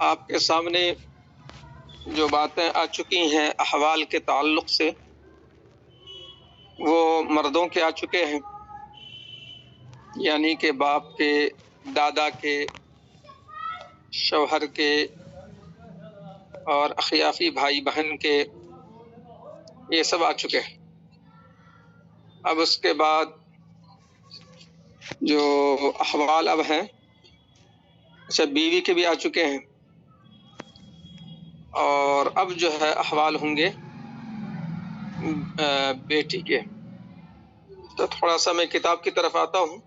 آپ کے سامنے جو باتیں آ چکی ہیں احوال کے تعلق سے وہ مردوں کے آ چکے ہیں، یعنی کہ باپ کے، دادا کے، شوہر کے اور اخیافی بھائی بہن کے، یہ سب آ چکے ہیں۔ اب اس کے بعد جو احوال اب ہیں، اچھا بیوی کے بھی آ چکے ہیں، اور اب جو ہے احوال ہوں گے بیٹی کے۔ تو تھوڑا سا میں کتاب کی طرف آتا ہوں۔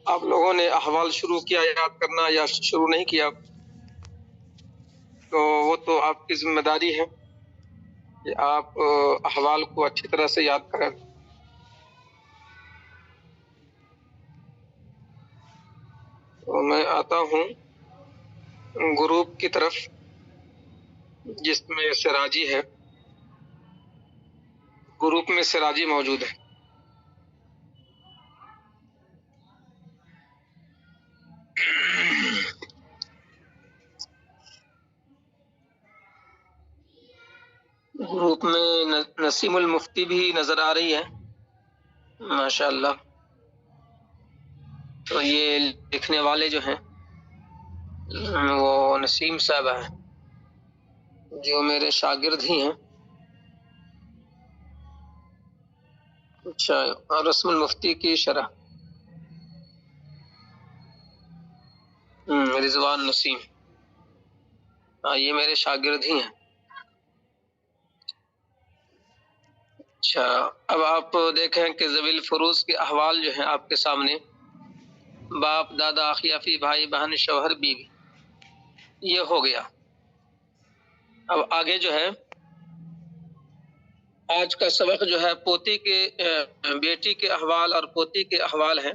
آپ لوگوں نے احوال شروع کیا یاد کرنا یا شروع نہیں کیا، تو وہ تو آپ کی ذمہ داری ہے کہ آپ احوال کو اچھی طرح سے یاد کریں۔ تو میں آتا ہوں گروپ کی طرف جس میں سراجی ہے، گروپ میں سراجی موجود ہے۔ گروپ میں نسیم المفتی بھی نظر آ رہی ہے، ماشاءاللہ۔ تو یہ لکھنے والے جو ہیں وہ نسیم صاحب ہیں، جو میرے شاگرد ہی ہیں۔ اچھا، اور رسم المفتی کی شرح رضوان نسیم، یہ میرے شاگرد ہی ہیں۔ اچھا، اب آپ دیکھیں کہ ذوی الفروض کے احوال جو ہیں آپ کے سامنے، باپ، دادا، اخیافی بھائی بہن، شوہر، بیوی، یہ ہو گیا۔ اب آگے جو ہے آج کا سبق جو ہے پوتی کے بیٹی کے احوال اور پوتی کے احوال ہیں۔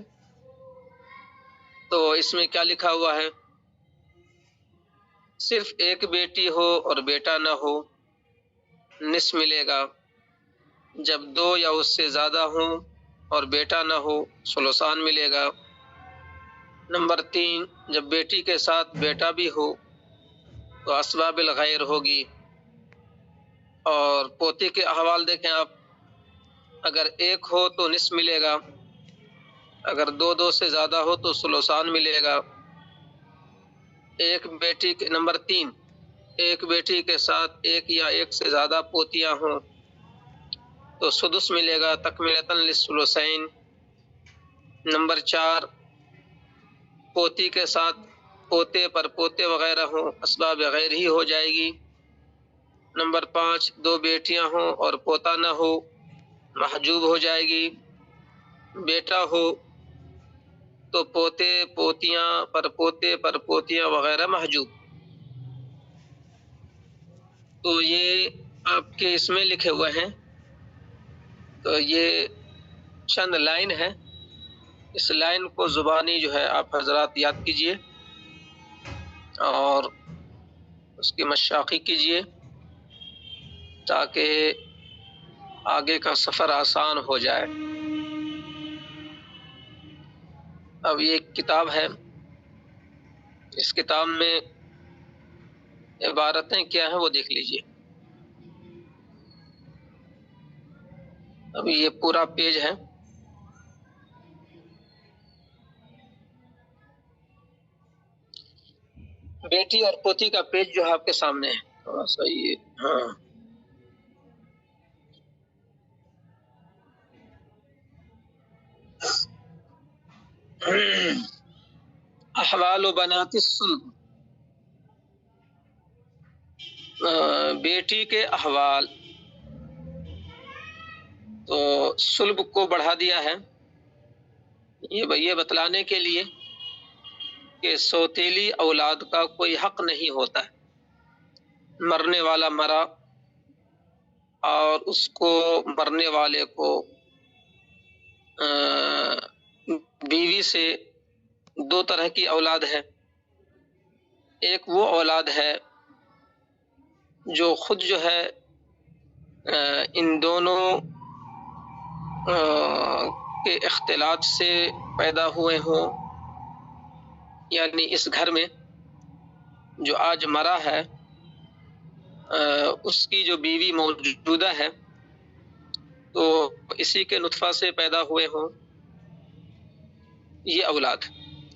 تو اس میں کیا لکھا ہوا ہے؟ صرف ایک بیٹی ہو اور بیٹا نہ ہو، نصف ملے گا۔ جب دو یا اس سے زیادہ ہوں اور بیٹا نہ ہو، ثلثان ملے گا۔ نمبر 3، جب بیٹی کے ساتھ بیٹا بھی ہو تو اسباب الغیر ہوگی۔ اور پوتی کے احوال دیکھیں آپ، اگر ایک ہو تو نصف ملے گا، اگر دو سے زیادہ ہو تو ثلثان ملے گا۔ نمبر 3، ایک بیٹی کے ساتھ ایک یا ایک سے زیادہ پوتیاں ہوں تو سدس ملے گا، تکملۃ للثلثین۔ نمبر 4، پوتی کے ساتھ پوتے پر پوتے وغیرہ ہوں، اسباب غیر ہی ہو جائے گی۔ نمبر 5، 2 بیٹیاں ہوں اور پوتا نہ ہو، محجوب ہو جائے گی۔ بیٹا ہو تو پوتے، پوتیاں پر پوتے پر پوتیاں وغیرہ محجوب۔ تو یہ آپ کے اس میں لکھے ہوئے ہیں۔ تو یہ چند لائن ہے، اس لائن کو زبانی جو ہے آپ حضرات یاد کیجئے اور اس کی مشاقی کیجئے تاکہ آگے کا سفر آسان ہو جائے۔ اب یہ ایک کتاب ہے، اس کتاب میں عبارتیں کیا ہیں وہ دیکھ لیجئے۔ اب یہ پورا پیج ہے، بیٹی اور پوتی کا پیج جو ہے آپ کے سامنے ہے، تھوڑا سا یہ ہاں احوال و بنات الصلب، بیٹی کے احوال۔ تو صلب کو بڑھا دیا ہے یہ بتلانے کے لیے کہ سوتیلی اولاد کا کوئی حق نہیں ہوتا ہے۔ مرنے والا مرا اور اس کو مرنے والے کو بیوی سے 2 طرح کی اولاد ہے۔ ایک وہ اولاد ہے جو خود جو ہے ان دونوں کے اختلاط سے پیدا ہوئے ہوں، یعنی اس گھر میں جو آج مرا ہے اس کی جو بیوی موجودہ ہے تو اسی کے نطفہ سے پیدا ہوئے ہوں یہ اولاد،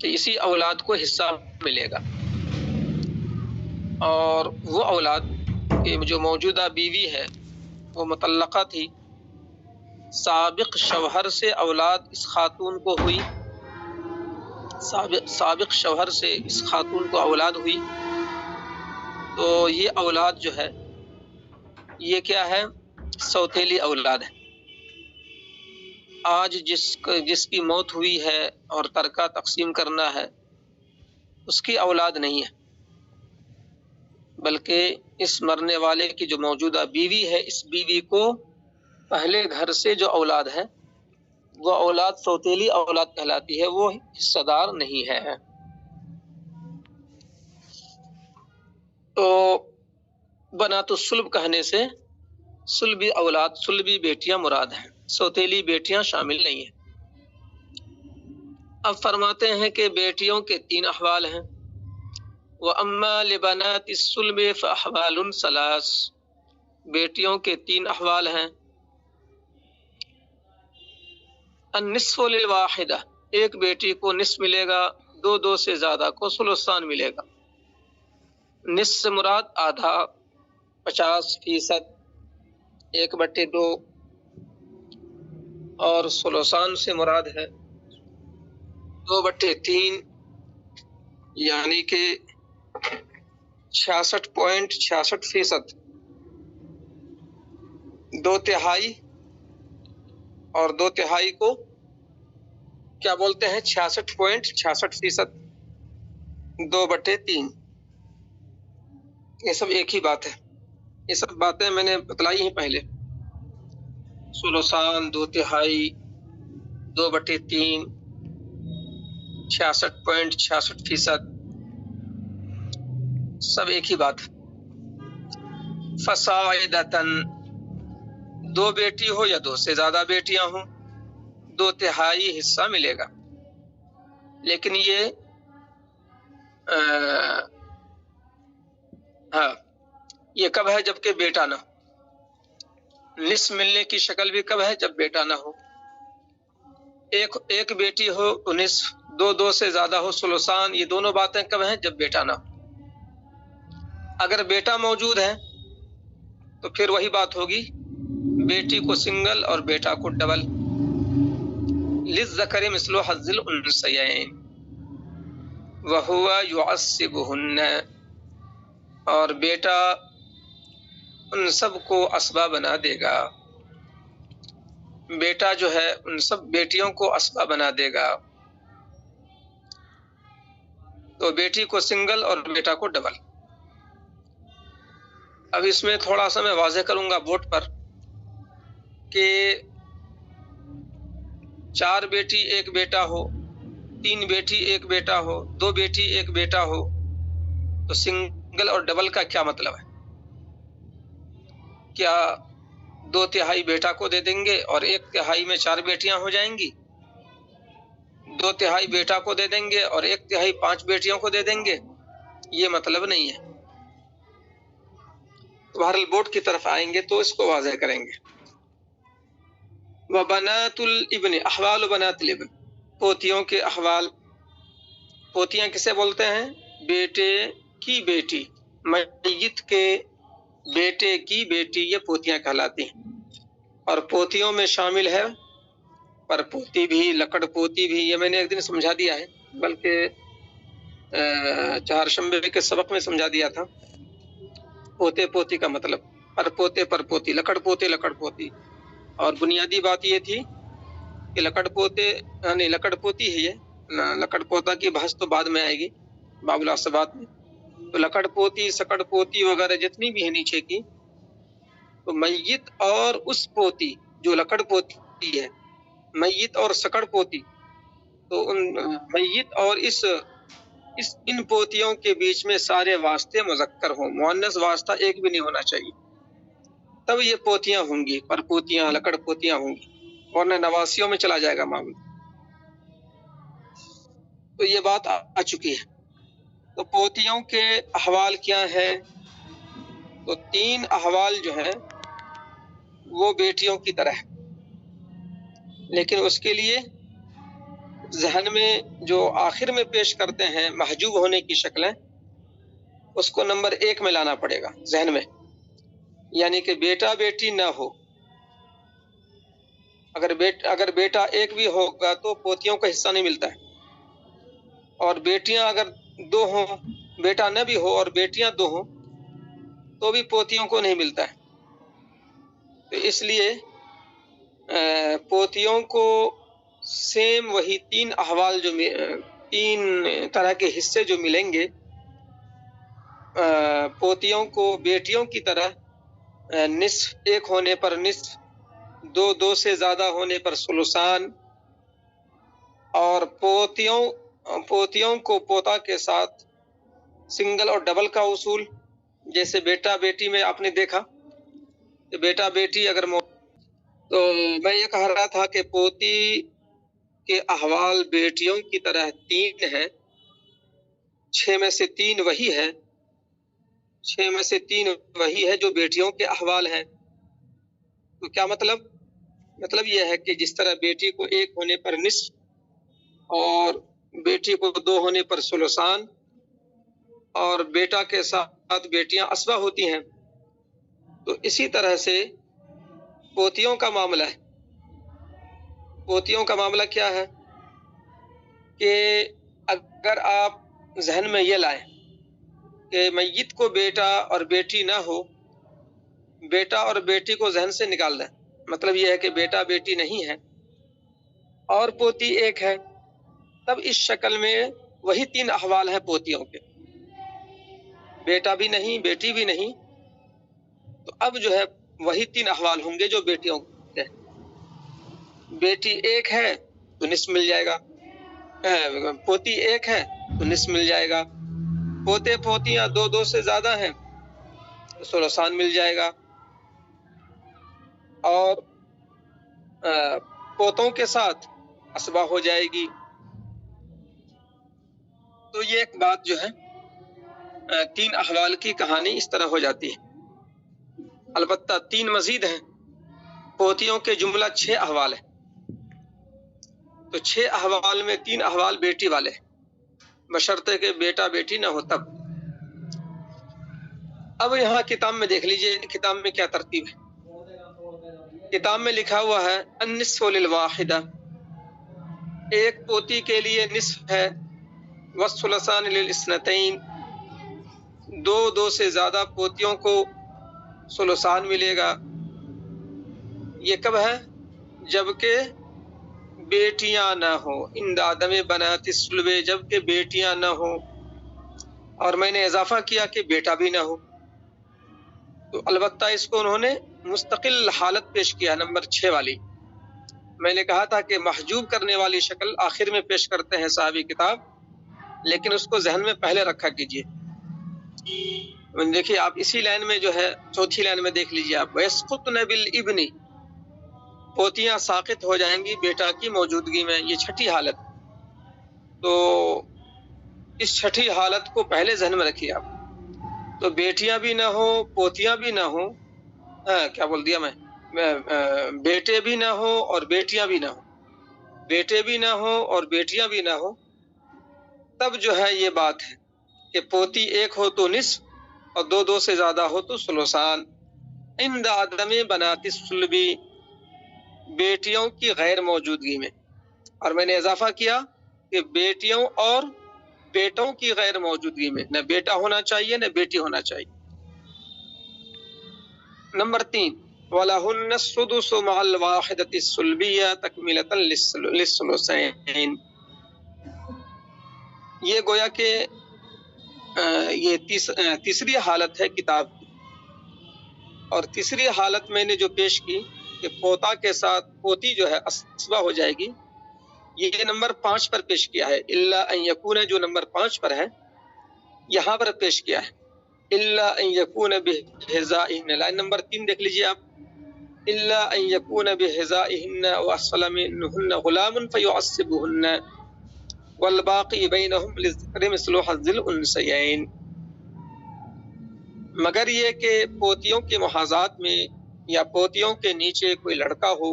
کہ اسی اولاد کو حصہ ملے گا، اور وہ اولاد کہ جو موجودہ بیوی ہے وہ مطلقہ تھی، سابق شوہر سے اولاد اس خاتون کو ہوئی، سابق شوہر سے اس خاتون کو اولاد ہوئی، تو یہ اولاد جو ہے یہ کیا ہے؟ سوتیلی اولاد ہے۔ آج جس کی موت ہوئی ہے اور ترکہ تقسیم کرنا ہے اس کی اولاد نہیں ہے، بلکہ اس مرنے والے کی جو موجودہ بیوی ہے اس بیوی کو پہلے گھر سے جو اولاد ہے وہ اولاد سوتیلی اولاد کہلاتی ہے، وہ حصہ دار نہیں ہے۔ تو بنات الصلب کہنے سے صلبی اولاد، صلبی بیٹیاں مراد ہیں، سوتیلی بیٹیاں شامل نہیں ہیں۔ اب فرماتے ہیں کہ بیٹیوں کے 3 احوال ہیں۔ وَأَمَّا لِبَنَاتِ الصُّلْبِ فَأَحْوَالٌ ثَلَاثٌ، بیٹیوں کے 3 احوال ہیں۔ النصف للواحدہ، ایک بیٹی کو نصف ملے گا، دو سے زیادہ کو ثلثان ملے گا۔ نصف سے مراد آدھا، 50%، 1/2، اور ثلثان سے مراد ہے 2/3، یعنی کہ 66.66%، 2/3، اور 2/3 کو کیا بولتے ہیں؟ 66.66%، 2/3۔ یہ سب ایک ہی بات ہے، یہ سب باتیں میں نے بتلائی ہیں پہلے۔ ثلثان، 2/3، 2/3، 66.66%، سب ایک ہی بات ہے۔ فصاعدتاً، 2 بیٹی ہو یا 2 سے زیادہ بیٹیاں ہوں، 2/3 حصہ ملے گا۔ لیکن یہ یہ کب ہے؟ جبکہ بیٹا نہ ہو۔ نصف ملنے کی شکل بھی کب ہے؟ جب بیٹا نہ ہو۔ ایک بیٹی ہو تو نصف، 2 سے زیادہ ہو ثلثان، یہ دونوں باتیں کب ہیں؟ جب بیٹا نہ ہو۔ اگر بیٹا موجود ہے تو پھر وہی بات ہوگی، بیٹی کو سنگل اور بیٹا کو ڈبل۔ للذکر مثل حظ الانثیین وہو یعصبہن، اور بیٹا ان سب کو اسبہ بنا دے گا، بیٹا جو ہے ان سب بیٹیوں کو اسبہ بنا دے گا۔ تو بیٹی کو سنگل اور بیٹا کو ڈبل۔ اب اس میں تھوڑا سا میں واضح کروں گا بورڈ پر کہ 4 بیٹی 1 بیٹا ہو، 3 بیٹی 1 بیٹا ہو، 2 بیٹی 1 بیٹا ہو، تو سنگل اور ڈبل کا کیا مطلب ہے؟ کیا 2/3 بیٹا کو دے دیں گے اور 1/3 میں 4 بیٹیاں ہو جائیں گی؟ 2/3 بیٹا کو دے دیں گے اور 1/3 5 بیٹیوں کو دے دیں گے؟ یہ مطلب نہیں ہے۔ بہرحال بورڈ کی طرف آئیں گے تو اس کو واضح کریں گے۔ وبنات الابن، احوال بنات الابن، پوتیوں کے احوال۔ پوتیاں کسے بولتے ہیں؟ بیٹے کی بیٹی، میت کے بیٹے کی بیٹی، یہ پوتیاں کہلاتی ہیں۔ اور پوتیوں میں شامل ہے پر پوتی بھی، لکڑ پوتی بھی، یہ میں نے ایک دن سمجھا دیا ہے، بلکہ چہارشنبے کے سبق میں سمجھا دیا تھا۔ پوتے پوتی کا مطلب پر پوتے پر پوتی، لکڑ پوتے لکڑ پوتی۔ اور بنیادی بات یہ تھی کہ لکڑ پوتے یعنی لکڑ پوتی ہے، یہ لکڑ پوتا کی بحث تو بعد میں آئے گی باب العصبات میں۔ تو لکڑ پوتی، سکڑ پوتی وغیرہ جتنی بھی ہے نیچے کی، تو میت اور اس پوتی جو لکڑ پوتی ہے، میت اور سکڑ پوتی، تو ان میت اور ان پوتیوں کے بیچ میں سارے واسطے مذکر ہوں، مؤنث واسطہ ایک بھی نہیں ہونا چاہیے، تب یہ پوتیاں ہوں گی، پر پوتیاں، لکڑ پوتیاں ہوں گی، ورنہ نواسیوں میں چلا جائے گا معاملہ۔ تو یہ بات آ چکی ہے۔ تو پوتیوں کے احوال کیا ہیں؟ تو 3 احوال جو ہیں وہ بیٹیوں کی طرح ہے، لیکن اس کے لیے ذہن میں جو آخر میں پیش کرتے ہیں محجوب ہونے کی شکلیں، اس کو نمبر 1 میں لانا پڑے گا ذہن میں، یعنی کہ بیٹا بیٹی نہ ہو۔ اگر بیٹا ایک بھی ہوگا تو پوتیوں کا حصہ نہیں ملتا ہے، اور بیٹیاں اگر 2 ہوں، بیٹا نہ بھی ہو اور بیٹیاں 2 ہوں تو بھی پوتیوں کو نہیں ملتا ہے۔ تو اس لیے پوتیوں کو سیم وہی 3 احوال جو 3 طرح کے حصے جو ملیں گے، پوتیوں کو بیٹیوں کی طرح نصف 1 ہونے پر نصف، 2 سے زیادہ ہونے پر ثلثان، اور پوتیوں کو پوتا کے ساتھ سنگل اور ڈبل کا اصول، جیسے بیٹا بیٹی میں آپ نے دیکھا کہ بیٹا بیٹی اگر تو میں یہ کہہ رہا تھا کہ پوتی کے احوال بیٹیوں کی طرح 3 ہیں، 6 میں سے 3 وہی ہے، 6 میں سے 3 وہی ہے جو بیٹیوں کے احوال ہیں۔ تو کیا مطلب یہ ہے کہ جس طرح بیٹی کو 1 ہونے پر نصف اور بیٹی کو 2 ہونے پر ثلثان، اور بیٹا کے ساتھ بیٹیاں اسبہ ہوتی ہیں، تو اسی طرح سے پوتیوں کا معاملہ ہے۔ پوتیوں کا معاملہ کیا ہے کہ اگر آپ ذہن میں یہ لائیں کہ میت کو بیٹا اور بیٹی نہ ہو، بیٹا اور بیٹی کو ذہن سے نکال دیں، مطلب یہ ہے کہ بیٹا بیٹی نہیں ہے اور پوتی 1 ہے، تب اس شکل میں وہی 3 احوال ہیں پوتیوں کے، بیٹا بھی نہیں بیٹی بھی نہیں، تو اب جو ہے وہی 3 احوال ہوں گے جو بیٹیوں کے۔ بیٹی 1 ہے تو نصف مل جائے گا، پوتی 1 ہے تو نصف مل جائے گا، پوتے پوتیاں 2 سے زیادہ ہیں تو ثلثان مل جائے گا، اور پوتوں کے ساتھ اسبہ ہو جائے گی۔ تو یہ ایک بات جو ہے 3 احوال کی کہانی اس طرح ہو جاتی ہے۔ البتہ 3 مزید ہیں، پوتیوں کے جملہ 6 احوال ہیں، تو 6 احوال میں 3 احوال بیٹی والے ہیں، بشرطے کہ بیٹا بیٹی نہ ہو تب۔ اب یہاں کتاب میں دیکھ لیجئے کتاب میں کیا ترتیب ہے۔ کتاب میں لکھا ہوا ہے النصف للواحدہ، ایک پوتی کے لیے نصف ہے، والثلثان للاثنتین، 2 سے زیادہ پوتیوں کو ثلثان ملے گا۔ یہ کب ہے؟ جبکہ بیٹیاں نہ ہوں، اندادم بنات الصلب، جبکہ بیٹیاں نہ ہوں، اور میں نے اضافہ کیا کہ بیٹا بھی نہ ہو، تو البتہ اس کو انہوں نے مستقل حالت پیش کیا نمبر 6 والی۔ میں نے کہا تھا کہ محجوب کرنے والی شکل آخر میں پیش کرتے ہیں صاحب کتاب، لیکن اس کو ذہن میں پہلے رکھا کیجئے۔ دیکھیے آپ اسی لائن میں جو ہے 4تھی لائن میں دیکھ لیجئے آپ، وَيَسْقُطْنَ بِالْإِبْنِ، پوتیاں ساقط ہو جائیں گی بیٹا کی موجودگی میں، یہ 6ٹھی حالت۔ تو اس 6ٹھی حالت کو پہلے ذہن میں رکھیے آپ، تو بیٹیاں بھی نہ ہو پوتیاں بھی نہ ہو، کیا بول دیا میں، بیٹے بھی نہ ہو اور بیٹیاں بھی نہ ہو، بیٹے بھی نہ ہو اور بیٹیاں بھی نہ ہو، تب جو ہے یہ بات ہے کہ پوتی 1 ہو تو نصف اور 2 سے زیادہ ہو تو ثلثان، عند عدم بنات الصلب، بیٹیوں کی غیر موجودگی میں، اور میں نے اضافہ کیا کہ بیٹیوں اور بیٹوں کی غیر موجودگی میں، نہ بیٹا ہونا چاہیے نہ بیٹی ہونا چاہیے۔ نمبر 3 وَلَهُنَّ السُّدُسُ مَعَ الْوَاحِدَةِ الصُّلْبِيَّةِ تَكْمِلَةً لِلثُّلُثَيْنِ، یہ گویا کہ یہ تیسری حالت ہے کتاب کی، اور تیسری حالت میں نے جو پیش کی کہ پوتا کے ساتھ پوتی جو ہے اسبہ ہو جائے گی، یہ نمبر 5 پر پیش کیا ہے، الا ان یکون جو نمبر 5 پر ہے یہاں پر پیش کیا ہے، الا ان یکون بحذائہن، لائن نمبر 3 دیکھ لیجئے آپ، الا ان یکون بحذائہن واسفل منہن غلام فیعصبہن، والباقی بینہم للذکر مثل حظ الانثیین، مگر یہ کہ پوتیوں کے محاذات میں یا پوتیوں کے نیچے کوئی لڑکا ہو،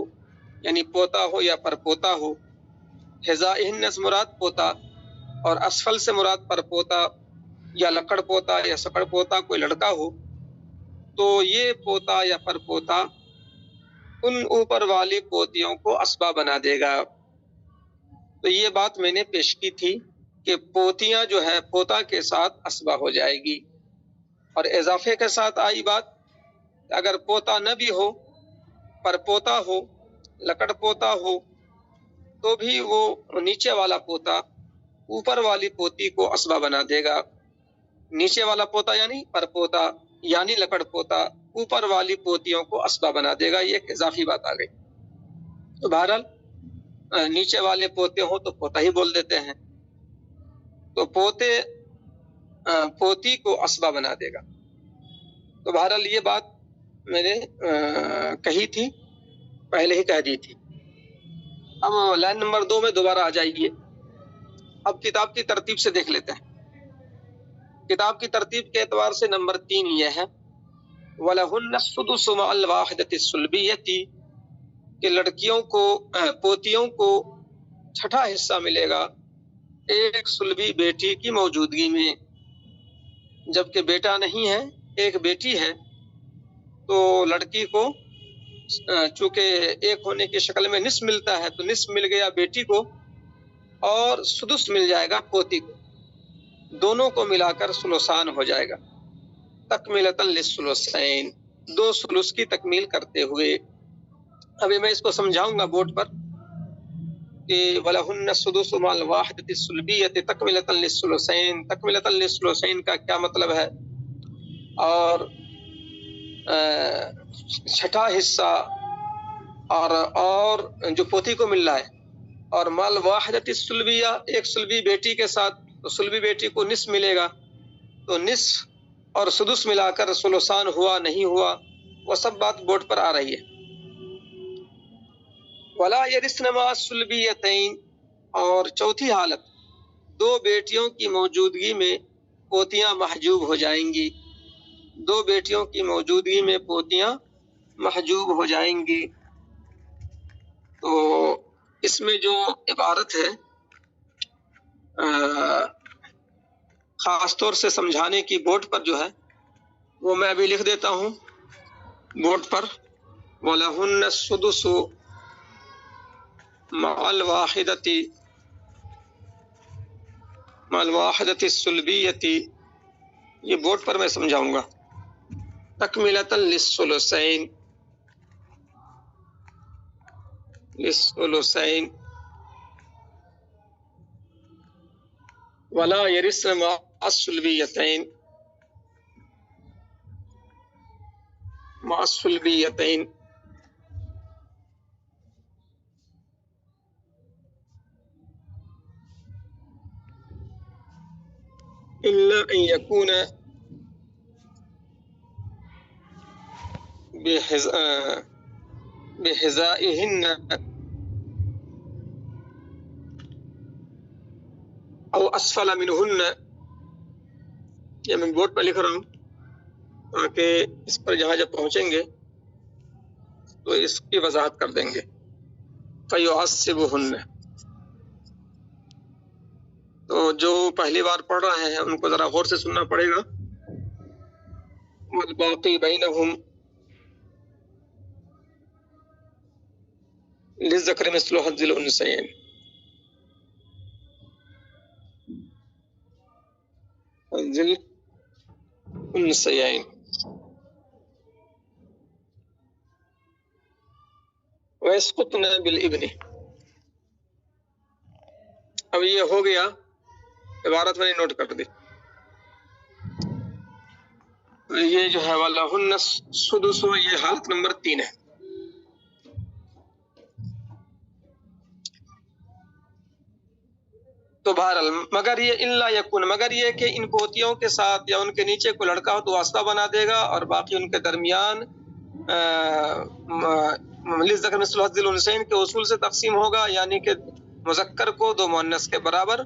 یعنی پوتا ہو یا پرپوتا ہو، حذائہن سے مراد پوتا اور اسفل سے مراد پرپوتا یا لکڑ پوتا یا سکڑ پوتا کوئی لڑکا ہو، تو یہ پوتا یا پرپوتا ان اوپر والی پوتیوں کو اسبا بنا دے گا۔ تو یہ بات میں نے پیش کی تھی کہ پوتیاں جو ہے پوتا کے ساتھ اسبا ہو جائے گی، اور اضافے کے ساتھ آئی بات اگر پوتا نہ بھی ہو، پر پوتا ہو، لکڑ پوتا ہو، تو بھی وہ نیچے والا پوتا اوپر والی پوتی کو اسبا بنا دے گا۔ نیچے والا پوتا یعنی پر پوتا یعنی لکڑ پوتا اوپر والی پوتیوں کو اسبا بنا دے گا، یہ ایک اضافی بات آ گئی۔ تو بہرحال نیچے والے پوتے ہوں تو پوتا ہی بول دیتے ہیں، تو پوتے پوتی کو اسبا بنا دے گا۔ تو بہرحال یہ بات میں نے کہی تھی، پہلے ہی کہہ دی تھی۔ اب لائن نمبر 2 میں دوبارہ آ جائیے۔ اب کتاب کی ترتیب سے دیکھ لیتے ہیں۔ کتاب کی ترتیب کے اعتبار سے نمبر 3 یہ ہے وَلَهُنَّ السُّدُسُ مَعَ الْوَاحِدَةِ السُّلْبِيَّةِ کہ لڑکیوں کو پوتیوں کو چھٹا حصہ ملے گا ایک سلبی بیٹی کی موجودگی میں، جبکہ بیٹا نہیں ہے، ایک بیٹی ہے، تو لڑکی کو چونکہ ایک ہونے کی شکل میں نصف ملتا ہے، تو نصف مل گیا بیٹی کو اور سدس مل جائے گا پوتی کو، دونوں کو ملا کر ثلثان ہو جائے گا، تکملۃ للثلثین، 2 ثلث کی تکمیل کرتے ہوئے۔ ابھی میں اس کو سمجھاؤں گا بورڈ پر کہ وَلَهُنَّ السُّدُسُ مَعَ الْوَاحِدَةِ السُّلْبِيَّةِ تَكْمِلَةً لِلثُّلُثَيْنِ، تکملۃ للثلثین کا کیا مطلب ہے، اور چھٹا حصہ اور جو پوتی کو مل رہا ہے، اور مال واحدۃ السلبیہ ایک سلبی بیٹی کے ساتھ، تو سلبی بیٹی کو نصف ملے گا، تو نصف اور سدس ملا کر ثلثان ہوا نہیں ہوا، وہ سب بات بورڈ پر آ رہی ہے۔ ولا یرثن مع السلبیتین، اور چوتھی حالت 2 بیٹیوں کی موجودگی میں پوتیاں محجوب ہو جائیں گی، 2 بیٹیوں کی موجودگی میں پوتیاں محجوب ہو جائیں گی۔ تو اس میں جو عبارت ہے خاص طور سے سمجھانے کی بورڈ پر جو ہے وہ میں ابھی لکھ دیتا ہوں بورڈ پر، وَلَهُنَّ السُّدُسُ مَعَ الْوَاحِدَةِ السُّلْبِيَّةِ، یہ بورڈ پر میں سمجھاؤں گا، تکملۃ للثلثین، ولا یرثن مع السلبیتین، الا ان یکون بحذائہن او اسفل منہن، یہ میں بورڈ پہ لکھ رہا ہوں تاکہ اس پر جہاں جب پہنچیں گے تو اس کی وضاحت کر دیں گے۔ فَيُعَصِّبُهُنَّ، تو جو پہلی بار پڑھ رہے ہیں ان کو ذرا غور سے سننا پڑے گا۔ وَالْبَاقِي بَيْنَهُمْ لِلذَّكَرِ مِثْلُ حَظِّ الْأُنثَيَيْنِ، وَيَسْقُطْنَ بِالْإِبْنِ۔ اب یہ ہو گیا، عبارت میں نے نوٹ کر دی۔ یہ جو ہے وَلَهُنَّ السُّدُسُ، یہ حالت نمبر 3 ہے۔ تو بہرحال مگر یہ الا یکون، مگر یہ کہ ان پوتیوں کے ساتھ یا ان کے نیچے کوئی لڑکا ہو تو واسطہ بنا دے گا، اور باقی ان کے درمیان للذکر مثل حظ الانثیین کے اصول سے تقسیم ہوگا، یعنی کہ مذکر کو 2 مؤنث کے برابر.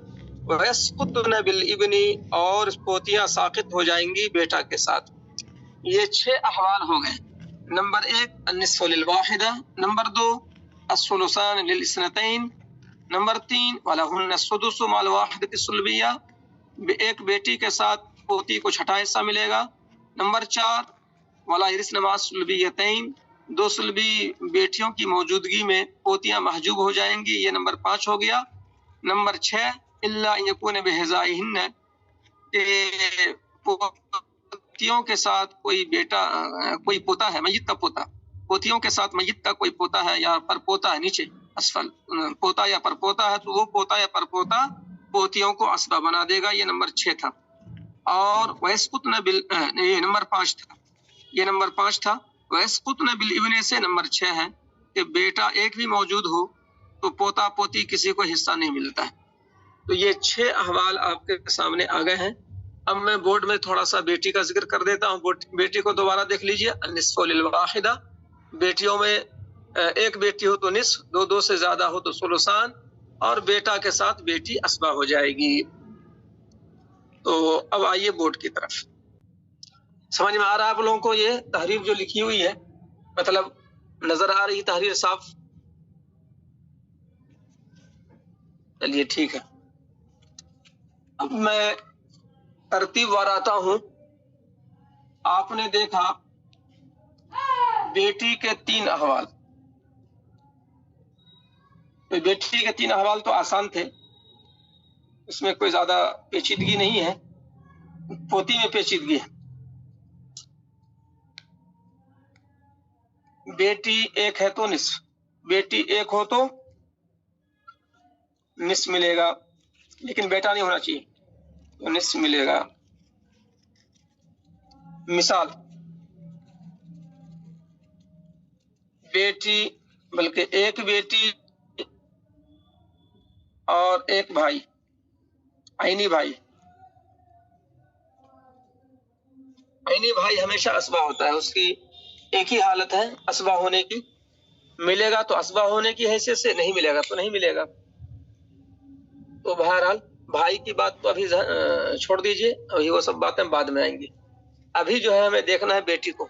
وَيَسْقُطْنَ بِالْإِبْنِ اور پوتیاں ساقط ہو جائیں گی بیٹا کے ساتھ. یہ 6 احوال ہو گئے. نمبر 1 النصف للواحدہ، نمبر 2 الثلثان للاثنتین، نمبر 3 وَلَهُنَّ السُّدُسُ مع الواحدۃ الصلبیہ، ایک بیٹی کے ساتھ پوتی کو چھٹا حصہ ملے گا. نمبر 4 وَلَا يَرِثْنَ مع الصلبیتین، 2 صلبی بیٹیوں کی موجودگی میں پوتیاں محجوب ہو جائیں گی. یہ نمبر 5 ہو گیا. نمبر 6 الا ان یکون بہذائہن، کہ پوتیوں کے ساتھ کوئی بیٹا کوئی پوتا ہے، میت کا پوتا، پوتیوں کے ساتھ میت کا کوئی پوتا ہے یا پر پوتا ہے، نیچے اسفل پوتا یا پر پوتا ہے، تو وہ پوتا یا پر پوتا پوتیوں کو اسبا بنا دے گا. یہ نمبر 6 تھا. اور وَيَسْقُطْنَ یہ نمبر 5 تھا. یہ نمبر 5 تھا. وَيَسْقُطْنَ بِالْإِبْنِ سے نمبر 6 ہے کہ بیٹا ایک بھی موجود ہو تو پوتا پوتی کسی کو حصہ نہیں ملتا ہے. تو یہ 6 احوال آپ کے سامنے آ گئے ہیں. اب میں بورڈ میں تھوڑا سا بیٹی کا ذکر کر دیتا ہوں. بیٹی کو دوبارہ دیکھ لیجئے. النصف للواحدہ، بیٹیوں میں ایک بیٹی ہو تو نصف، 2 سے زیادہ ہو تو ثلثان، اور بیٹا کے ساتھ بیٹی اسبا ہو جائے گی. تو اب آئیے بورڈ کی طرف. سمجھ میں آ رہا ہے آپ لوگوں کو یہ تحریر جو لکھی ہوئی ہے؟ مطلب نظر آ رہی تحریر صاف؟ چلیے ٹھیک ہے. اب میں ترتیب وار آتا ہوں. آپ نے دیکھا بیٹی کے 3 احوال. تو بیٹی کے 3 احوال تو آسان تھے، اس میں کوئی زیادہ پیچیدگی نہیں ہے. پوتی میں پیچیدگی ہے. بیٹی ایک ہے تو نصف، بیٹی ایک ہو تو نصف ملے گا، لیکن بیٹا نہیں ہونا چاہیے تو نصف ملے گا. مثال، بیٹی بلکہ ایک بیٹی اور ایک بھائی، عینی بھائی. عینی بھائی ہمیشہ اسبا ہوتا ہے، اس کی ایک ہی حالت ہے اسبا ہونے کی. ملے گا تو اسبا ہونے کی حیثیت سے، نہیں ملے گا تو نہیں ملے گا. تو بہرحال بھائی کی بات تو ابھی چھوڑ دیجئے، ابھی وہ سب باتیں بعد میں آئیں گی. ابھی جو ہے ہمیں دیکھنا ہے بیٹی کو.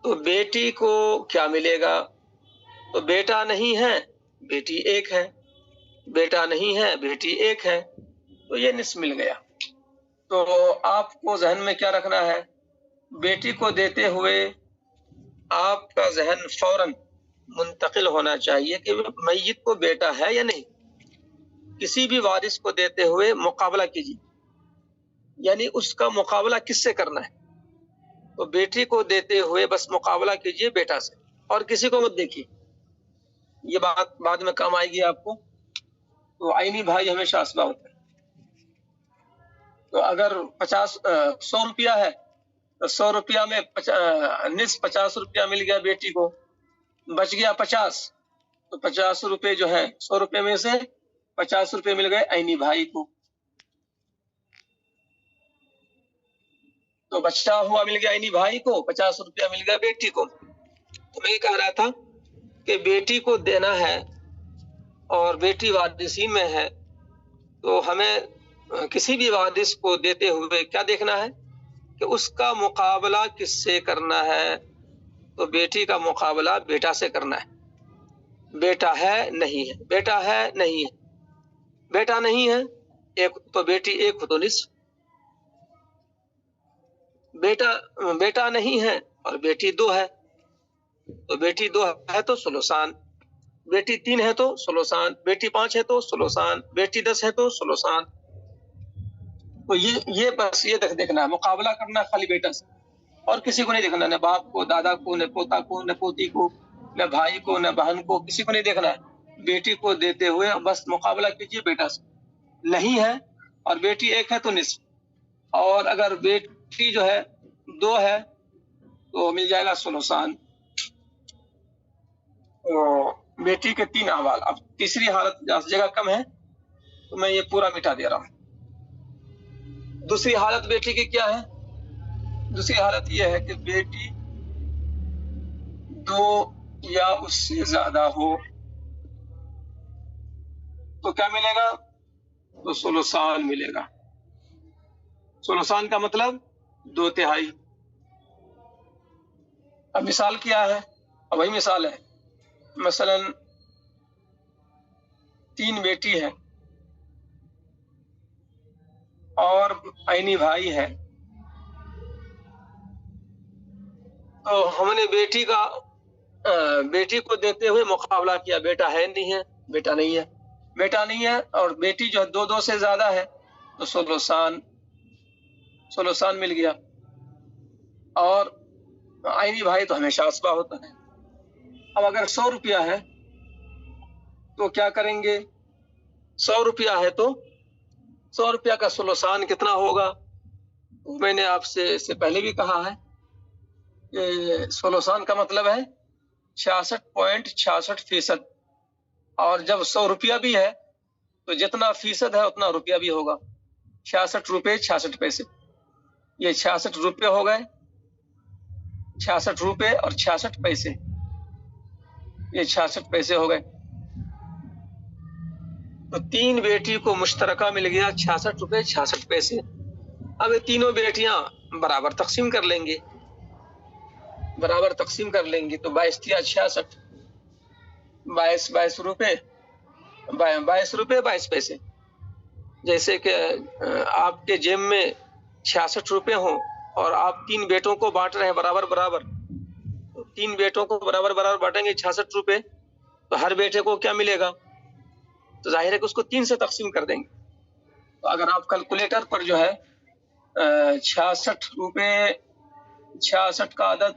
تو بیٹی کو کیا ملے گا؟ تو بیٹا نہیں ہے، بیٹی ایک ہے. بیٹا نہیں ہے، بیٹی ایک ہے، تو یہ نصف مل گیا. تو آپ کو ذہن میں کیا رکھنا ہے؟ بیٹی کو دیتے ہوئے آپ کا ذہن فوراً منتقل ہونا چاہیے کہ میت کو بیٹا ہے یا نہیں. کسی بھی وارث کو دیتے ہوئے مقابلہ کیجیے، یعنی اس کا مقابلہ کس سے کرنا ہے. تو بیٹی کو دیتے ہوئے بس مقابلہ کیجیے بیٹا سے، اور کسی کو مت دیکھیے. یہ بات بعد میں کام آئے گی آپ کو. تو عینی بھائی ہمیشہ اسبا ہوتا ہے. تو اگر 100 روپیہ ہے تو 100 روپیہ میں نصف 50 روپیہ مل گیا بیٹی کو، بچ گیا 50. تو 50 روپے جو ہے 100 روپے میں سے 50 روپے مل گئے عینی بھائی کو. تو بچہ ہوا مل گیا عینی بھائی کو، 50 روپیہ مل گیا بیٹی کو. تو میں یہ کہہ رہا تھا کہ بیٹی کو دینا ہے اور بیٹی وارثین میں ہے، تو ہمیں کسی بھی وارث کو دیتے ہوئے کیا دیکھنا ہے کہ اس کا مقابلہ کس سے کرنا ہے. تو بیٹی کا مقابلہ بیٹا سے کرنا ہے. بیٹا ہے نہیں ہے، بیٹا ہے نہیں ہے، بیٹا نہیں ہے ایک تو بیٹی ایک ہو تو نصف. بیٹا نہیں ہے اور بیٹی 2 ہے، تو بیٹی 2 ہے تو ثلثان. بیٹی 3 ہے تو ثلثان، بیٹی 5 ہے تو ثلثان، بیٹی 10 ہے تو ثلثان. تو یہ بس یہ دیکھنا ہے، مقابلہ کرنا ہے خالی بیٹا سے، اور کسی کو نہیں دیکھنا، نہ باپ کو، دادا کو، نہ پوتا کو، نہ پوتی کو، نہ بھائی کو، نہ بہن کو، کسی کو نہیں دیکھنا ہے. بیٹی کو دیتے ہوئے بس مقابلہ کیجیے بیٹا سے. نہیں ہے اور بیٹی ایک ہے تو نصف. اور اگر بیٹی جو ہے 2 ہے تو مل جائے گا ثلثان. بیٹی کے 3 احوال. اب تیسری حالت جگہ کم ہے تو میں یہ پورا مٹا دے رہا ہوں. دوسری حالت بیٹی کی کیا ہے؟ دوسری حالت یہ ہے کہ بیٹی 2 یا اس سے زیادہ ہو. تو کیا ملے گا؟ تو سلوسان ملے گا. سلوسان کا مطلب 2/3. اب مثال کیا ہے؟ اب وہی مثال ہے. مثلا 3 بیٹی ہے اور عینی بھائی ہے. تو ہم نے بیٹی کو دیتے ہوئے مقابلہ کیا. بیٹا ہے نہیں ہے، بیٹا نہیں ہے اور بیٹی جو 2 سے زیادہ ہے تو سلوسان مل گیا. اور عینی بھائی تو ہمیشہ اسبا ہوتا ہے. اب اگر 100 روپیہ ہے تو کیا کریں گے؟ 100 روپیہ ہے تو 100 روپیہ کا سلوسان کتنا ہوگا؟ میں نے آپ سے اس سے پہلے بھی کہا ہے کہ سلوسان کا مطلب ہے 66.66%. اور جب 100 روپیہ بھی ہے تو جتنا فیصد ہے اتنا روپیہ بھی ہوگا. 66 روپے 66 پیسے. یہ 66 روپے ہو گئے، 66 روپے اور 66 پیسے، یہ 66 پیسے ہو گئے. تو 3 بیٹی کو مشترکہ مل گیا 66 روپے 66 پیسے. اب یہ تینوں بیٹیاں برابر تقسیم کر لیں گے. تو 22 یا 66، 22 روپے 22 پیسے. جیسے کہ آپ کے جیب میں 66 روپے ہوں اور آپ 3 بیٹوں کو بانٹ رہے ہیں برابر. تو 3 بیٹوں کو برابر بانٹیں گے 66 روپے، تو ہر بیٹے کو کیا ملے گا؟ تو ظاہر ہے کہ اس کو 3 سے تقسیم کر دیں گے. تو اگر آپ کیلکولیٹر پر جو ہے 66 روپے 66 کا عدد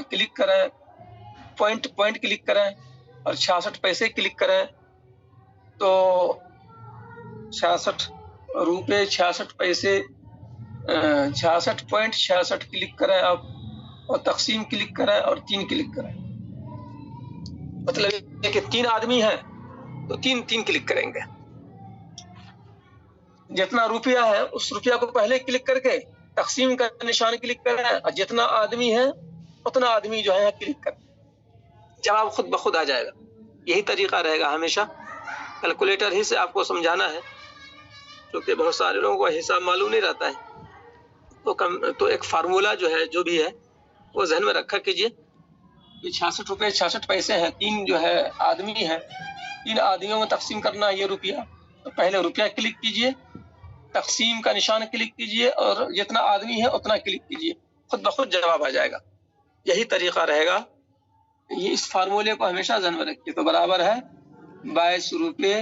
کلک کریں، پوائنٹ کلک کریں اور 66 پیسے کلک کریں، تو 66 روپے 66 پیسے 66.66 کلک کریں آپ، اور تقسیم کلک کریں اور 3 کلک کریں. مطلب یہ کہ 3 آدمی ہیں تو 3 کلک کریں گے. جتنا روپیہ ہے اس روپیہ کو پہلے کلک کر کے تقسیم کا نشان کلک کریں، اور جتنا آدمی ہے اتنا آدمی جو ہے کلک کریں. جواب خود بخود آ جائے گا. یہی طریقہ رہے گا ہمیشہ. کیلکولیٹر ہی سے آپ کو سمجھانا ہے کیونکہ بہت سارے لوگوں کو حساب معلوم نہیں رہتا ہے. تو ایک فارمولا جو ہے جو بھی ہے وہ ذہن میں رکھا کیجئے. یہ 66 روپے 66 پیسے ہیں. 3 جو ہے آدمی ہیں، 3 آدمیوں میں تقسیم کرنا ہے یہ روپیہ. تو پہلے روپیہ کلک کیجئے، تقسیم کا نشان کلک کیجئے اور جتنا آدمی ہے اتنا کلک کیجئے، خود بخود جواب آ جائے گا. یہی طریقہ رہے گا. یہ اس فارمولے کو ہمیشہ ذہن میں رکھیے. تو برابر ہے 22 روپے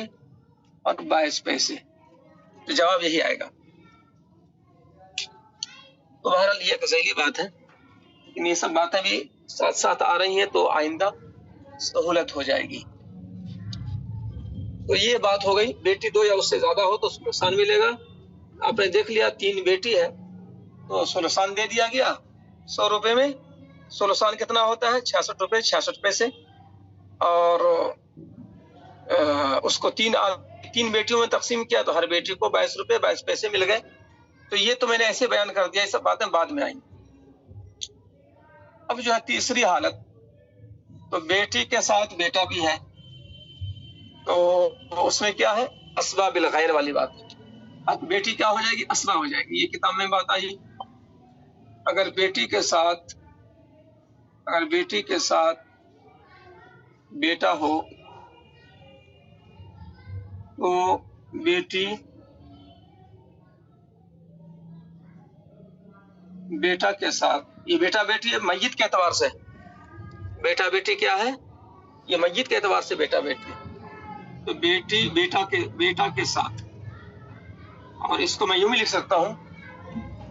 اور 22 پیسے. تو جواب یہی آئے گا. تو بہرحال یہ ایک ذیلی بات ہے، لیکن یہ سب باتیں بھی ساتھ ساتھ آ رہی ہیں تو آئندہ سہولت ہو جائے گی. تو یہ بات ہو گئی. بیٹی 2 یا اس سے زیادہ ہو تو سلوسان ملے گا. آپ نے دیکھ لیا 3 بیٹی ہے تو سلوسان دے دیا گیا. 100 روپے میں سلوسان کتنا ہوتا ہے؟ 66 روپے 66 پیسے. اور اس کو 3 بیٹیوں میں تقسیم کیا تو ہر بیٹی کو 22 روپے 22 پیسے مل گئے. تو یہ تو میں نے ایسے بیان کر دیا، یہ سب باتیں بعد میں آئیں. اب جو ہے تیسری حالت، تو بیٹی کے ساتھ بیٹا بھی ہے، تو اس میں کیا ہے؟ اسباب بالغیر والی بات. اب بیٹی کیا ہو جائے گی؟ اسبا ہو جائے گی. یہ کتاب میں بات آئی. اگر بیٹی کے ساتھ بیٹا ہو تو بیٹا کے ساتھ، یہ بیٹا بیٹی ہے میت کے اعتبار سے. بیٹا بیٹی کیا ہے؟ یہ میت کے اعتبار سے بیٹا بیٹی. تو بیٹی بیٹا کے ساتھ، اور اس کو میں یوں بھی لکھ سکتا ہوں،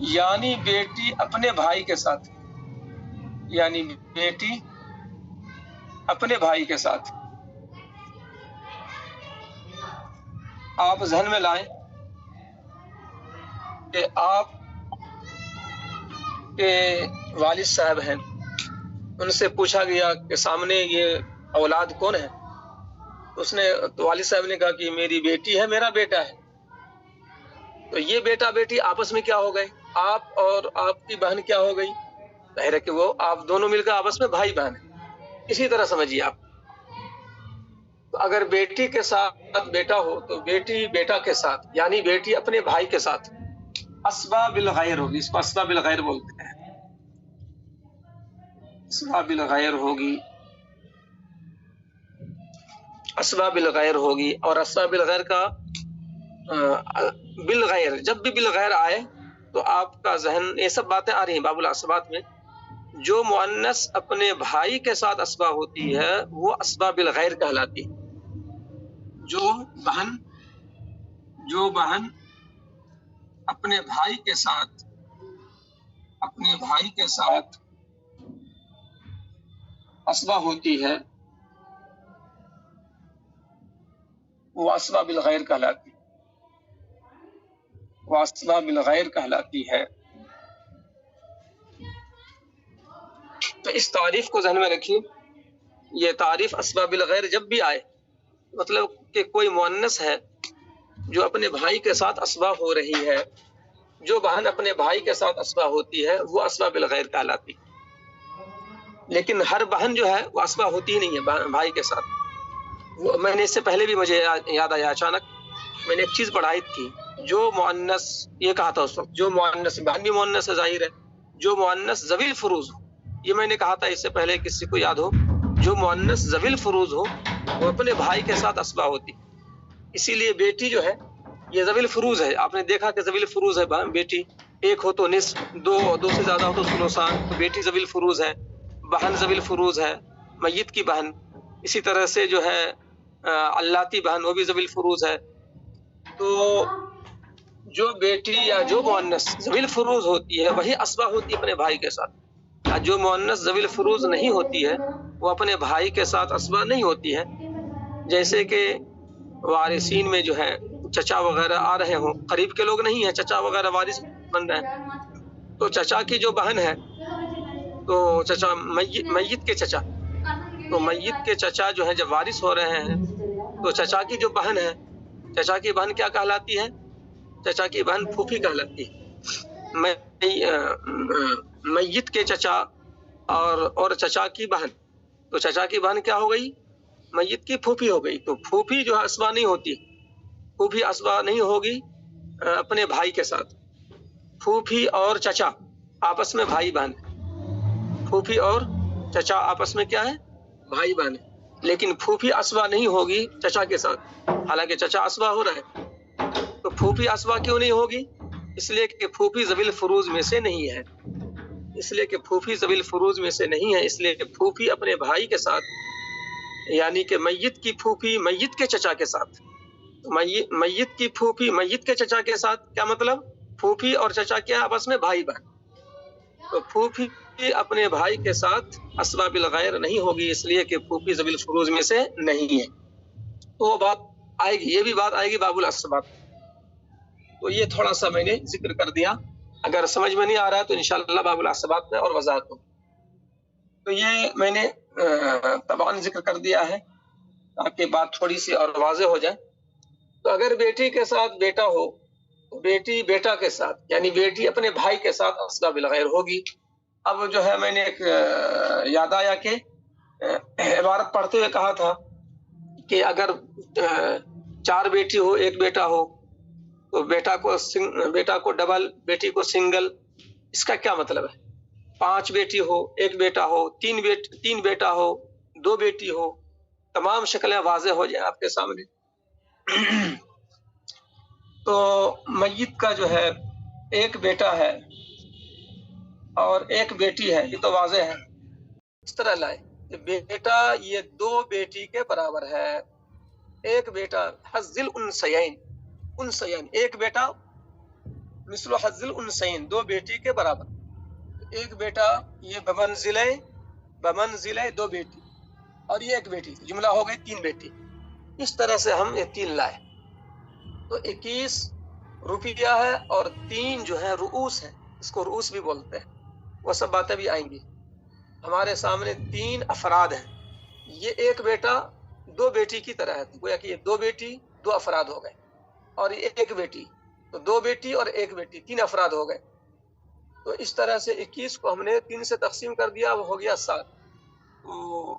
یعنی بیٹی اپنے بھائی کے ساتھ، یعنی بیٹی اپنے بھائی کے ساتھ. آپ ذہن میں لائیں کہ آپ کے والد صاحب ہیں، ان سے پوچھا گیا کہ سامنے یہ اولاد کون ہے؟ تو والد صاحب نے کہا کہ میری بیٹی ہے، میرا بیٹا ہے. تو یہ بیٹا بیٹی آپس میں کیا ہو گئے؟ آپ اور آپ کی بہن کیا ہو گئی؟ ظاہر ہے کہ وہ آپ دونوں مل کر آپس میں بھائی بہن ہیں. اسی طرح سمجھیے آپ. تو اگر بیٹی کے ساتھ بیٹا ہو تو بیٹی بیٹا کے ساتھ، یعنی بیٹی اپنے بھائی کے ساتھ اسبا بالغیر ہوگی. اس کو اسبا بالغیر بولتے ہیں. اسبا بالغیر ہوگی، اسبا بالغیر ہوگی. اور اسبا بالغیر کا بالغیر، جب بھی بالغیر آئے تو آپ کا ذہن، یہ سب باتیں آ رہی ہیں باب الاسبات میں. جو مؤنث اپنے بھائی کے ساتھ اسبا ہوتی ہے وہ اسبا بالغیر کہلاتی ہے. جو بہن اپنے بھائی کے ساتھ اسبا ہوتی ہے وہ اسبا بالغیر کہلاتی ہے. تو اس تعریف کو ذہن میں رکھیے. یہ تعریف اسبا بالغیر جب بھی آئے، مطلب کہ کوئی مؤنث ہے جو اپنے بھائی کے ساتھ اسبا ہو رہی ہے، جو بہن اپنے بھائی کے ساتھ اسبا ہوتی ہے وہ اسبا بالغیر کہلاتی. لیکن ہر بہن جو ہے وہ اسبا ہوتی ہی نہیں ہے بھائی کے ساتھ. میں نے اس سے پہلے بھی مجھے یاد آیا، اچانک میں نے ایک چیز پڑھائی تھی. جو مؤنث، یہ کہا تھا اس وقت، جو مؤنث، بہن بھی مؤنث ہے ظاہر ہے، جو مؤنث ذوی الفروض ہو، یہ میں نے کہا تھا اس سے پہلے، کسی کو یاد ہو، جو مؤنث ذوی الفروض ہو وہ اپنے بھائی کے ساتھ اسبا ہوتی. اسی لیے بیٹی جو ہے یہ ذوی الفروض ہے. آپ نے دیکھا کہ ذوی الفروض ہے بیٹی، ایک ہو تو نصف، دو سے زیادہ ہو تو ثلثان. تو بیٹی ذوی الفروض ہے، بہن ذوی الفروض ہے، میت کی بہن. اسی طرح سے جو ہے اللاتی بہن، وہ بھی ذوی الفروض ہے. تو جو بیٹی یا جو مؤنث ذوی الفروض ہوتی ہے وہی اسبا ہوتی ہے اپنے بھائی کے ساتھ. جو مؤنث ذوی الفروض نہیں ہوتی ہے وہ اپنے بھائی کے ساتھ اسبا نہیں ہوتی ہے. جیسے کہ وارثین میں جو ہے چچا وغیرہ آ رہے ہوں، قریب کے لوگ نہیں ہیں، چچا وغیرہ وارث بن رہے ہیں. تو چچا کی جو بہن ہے، تو چچا میت کے چچا، تو میت کے چچا جو ہے جب وارث ہو رہے ہیں تو چچا کی جو بہن ہے، چچا کی بہن کیا کہلاتی ہے؟ چچا کی بہن پھوپھی کہلاتی ہے. میت کے چچا اور چچا کی بہن، تو چچا کی بہن کیا ہو گئی؟ میت کی پھوپھی ہو گئی. تو پھوپھی جو ہے اسبا نہیں ہوتی، پھوپھی اسبا نہیں ہوگی اپنے بھائی کے ساتھ. پھوپھی اور چچا آپس میں بھائی بہن، پھوپھی اور چچا آپس میں کیا ہے؟ بھائی بہن. لیکن پھوپھی اسبا نہیں ہوگی چچا کے ساتھ، حالانکہ چچا اسبا ہو رہا ہے. تو پھوپھی اسبا کیوں نہیں ہوگی؟ اس لیے کہ پھوپھی ذوی الفروض میں سے نہیں ہے. اس لیے کہ پھوپھی اپنے بھائی کے ساتھ، یعنی کہ میت کی پھوپھی میت کے چچا کے ساتھ، میت کی پھوپھی میت کے چچا کے ساتھ، کیا مطلب؟ پھوپھی اور چچا کیا آپس میں بھائی بہن. تو پھوپھی اپنے بھائی کے ساتھ اسبا بالغیر نہیں ہوگی، اس لیے کہ پھوپھی ذوی الفروض میں سے نہیں ہے. تو وہ بات آئے گی، یہ بھی بات آئے گی باب الاسبات. تو یہ تھوڑا سا میں نے ذکر کر دیا. اگر سمجھ میں نہیں آ رہا ہے تو انشاءاللہ باب الاسبات میں اور وضاحت ہو. تو یہ میں نے طبعاً ذکر کر دیا ہے تاکہ بات تھوڑی سی اور واضح ہو جائے. تو اگر بیٹی کے ساتھ بیٹا ہو، بیٹی بیٹا کے ساتھ، یعنی بیٹی اپنے بھائی کے ساتھ اسبا بالغیر ہوگی. اب جو ہے میں نے ایک یاد آیا کہ عبارت پڑھتے ہوئے کہا تھا کہ اگر 4 بیٹی ہو 1 بیٹا ہو تو بیٹا کو ڈبل، بیٹی کو سنگل. اس کا کیا مطلب ہے؟ 5 بیٹی ہو 1 بیٹا ہو، 3 بیٹا ہو 2 بیٹی ہو، تمام شکلیں واضح ہو جائیں آپ کے سامنے. تو میت کا جو ہے 1 بیٹا ہے اور 1 بیٹی ہے، یہ تو واضح ہے. اس طرح لائے کہ بیٹا یہ 2 بیٹی کے برابر ہے. 1 بیٹا حظ الانثیین، 1 بیٹا مثل حظ الانثیین، 2 بیٹی کے برابر. 1 بیٹا یہ بمنزلہ 2 بیٹی، اور یہ 1 بیٹی، جملہ ہو گئی 3 بیٹی. اس طرح سے ہم یہ 3 لائے. تو 21 روپیہ ہے اور 3 جو ہے رؤوس ہے، اس کو رؤوس بھی بولتے ہیں. وہ سب باتیں بھی آئیں گی. ہمارے سامنے 3 افراد ہیں. یہ 1 بیٹا 2 بیٹی کی طرح ہے، گویا کہ یہ 2 بیٹی 2 افراد ہو گئے، اور یہ 1 بیٹی، تو 2 بیٹی اور 1 بیٹی 3 افراد ہو گئے. تو اس طرح سے 21 کو ہم نے 3 سے تقسیم کر دیا، وہ ہو گیا 7. تو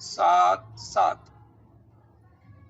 7 7।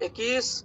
21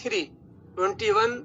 3, 21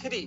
3।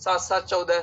7 7 14,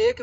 1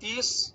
30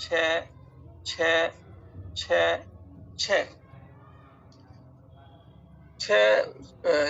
6 6 6 6 6।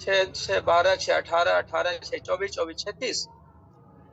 6 6 12 6 18 18 6 24 24 36।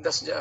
10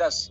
10,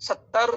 70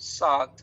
7।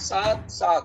7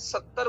70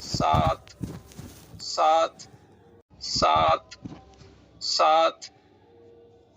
7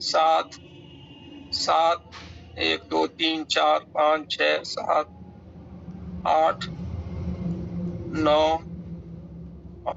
7 1 2 3 4 5 6 7 8 9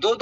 2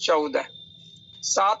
14, 7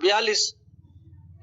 42,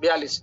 42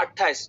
28,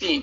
3।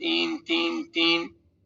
3 3 3,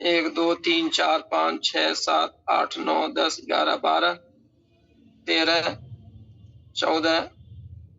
1 2 3 4 5 6 7 8 9 10 11 12 13 14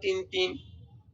3 3,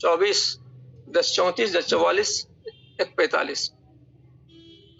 24 10 34 10 44 1 45।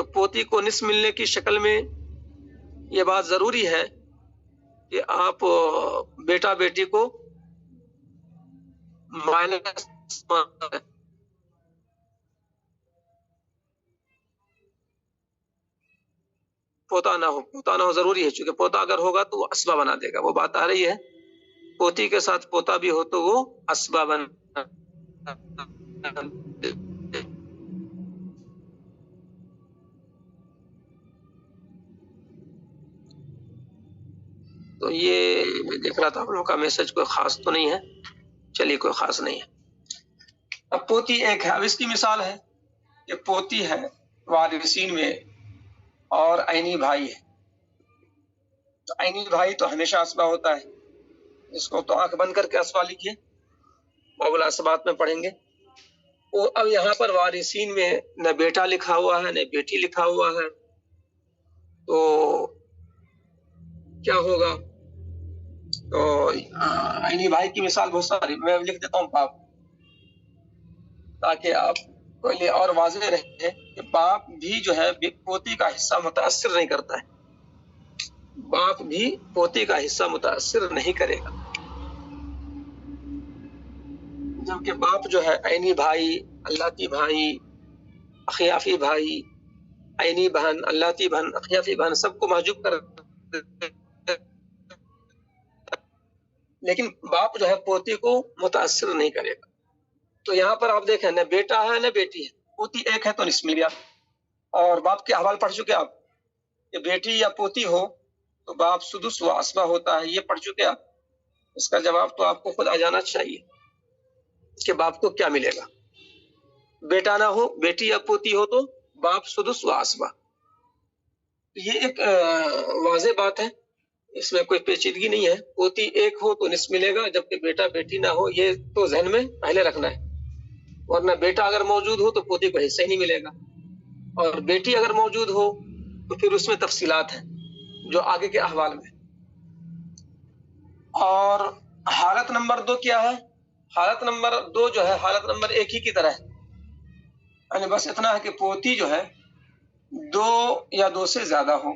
تو پوتی کو نصف ملنے کی شکل میں یہ بات ضروری ہے کہ آپ بیٹا بیٹی کو مائنس پوتا نہ ہو ضروری ہے، چونکہ پوتا اگر ہوگا تو وہ اسبا بنا دے گا. وہ بات آ رہی ہے، پوتی کے ساتھ پوتا بھی ہو تو وہ اسبا بنا. تو یہ میں دیکھ رہا تھا آپ لوگوں کا میسج کوئی خاص تو نہیں ہے، چلیے کوئی خاص نہیں ہے. اب پوتی ایک ہے. اب اس کی مثال ہے کہ پوتی ہے وارثین میں اور عینی بھائی ہے. تو عینی بھائی تو ہمیشہ اسبا ہوتا ہے، اس کو تو آنکھ بند کر کے اسبا لکھیے، باب الاسبات میں پڑھیں گے. اب یہاں پر وارثین میں نہ بیٹا لکھا ہوا ہے نہ بیٹی لکھا ہوا ہے، تو کیا ہوگا؟ تو عینی بھائی کی مثال بہت ساری، میں لکھ دیتا ہوں باپ، تاکہ آپ کو یہ اور واضح رہے کہ باپ بھی جو ہے پوتی کا حصہ متاثر نہیں کرتا ہے. باپ بھی پوتی کا حصہ متاثر نہیں کرے گا، جبکہ باپ جو ہے عینی بھائی، اللتی بھائی، اخیافی بھائی، عینی بہن، اللتی بہن، اخیافی بہن سب کو محجوب کر، لیکن باپ جو ہے پوتی کو متاثر نہیں کرے گا. تو یہاں پر آپ دیکھیں نہ بیٹا ہے نہ بیٹی ہے، پوتی ایک ہے تو نصف مل گیا. اور باپ کے احوال پڑھ چکے آپ کہ بیٹی یا پوتی ہو تو باپ سدس و اسبا ہوتا ہے، یہ پڑھ چکے آپ. اس کا جواب تو آپ کو خود آ جانا چاہیے کہ باپ کو کیا ملے گا. بیٹا نہ ہو، بیٹی یا پوتی ہو تو باپ سدس و اسبا. یہ ایک واضح بات ہے، اس میں کوئی پیچیدگی نہیں ہے. پوتی ایک ہو تو نصف ملے گا، جبکہ بیٹا بیٹی نہ ہو، یہ تو ذہن میں پہلے رکھنا ہے. ورنہ بیٹا اگر موجود ہو تو پوتی کو حصہ ہی نہیں ملے گا، اور بیٹی اگر موجود ہو تو پھر اس میں تفصیلات ہیں جو آگے کے احوال میں. اور حالت نمبر 2 کیا ہے؟ حالت نمبر 2 جو ہے حالت نمبر 1 ہی کی طرح ہے، یعنی بس اتنا ہے کہ پوتی جو ہے 2 یا 2 سے زیادہ ہو.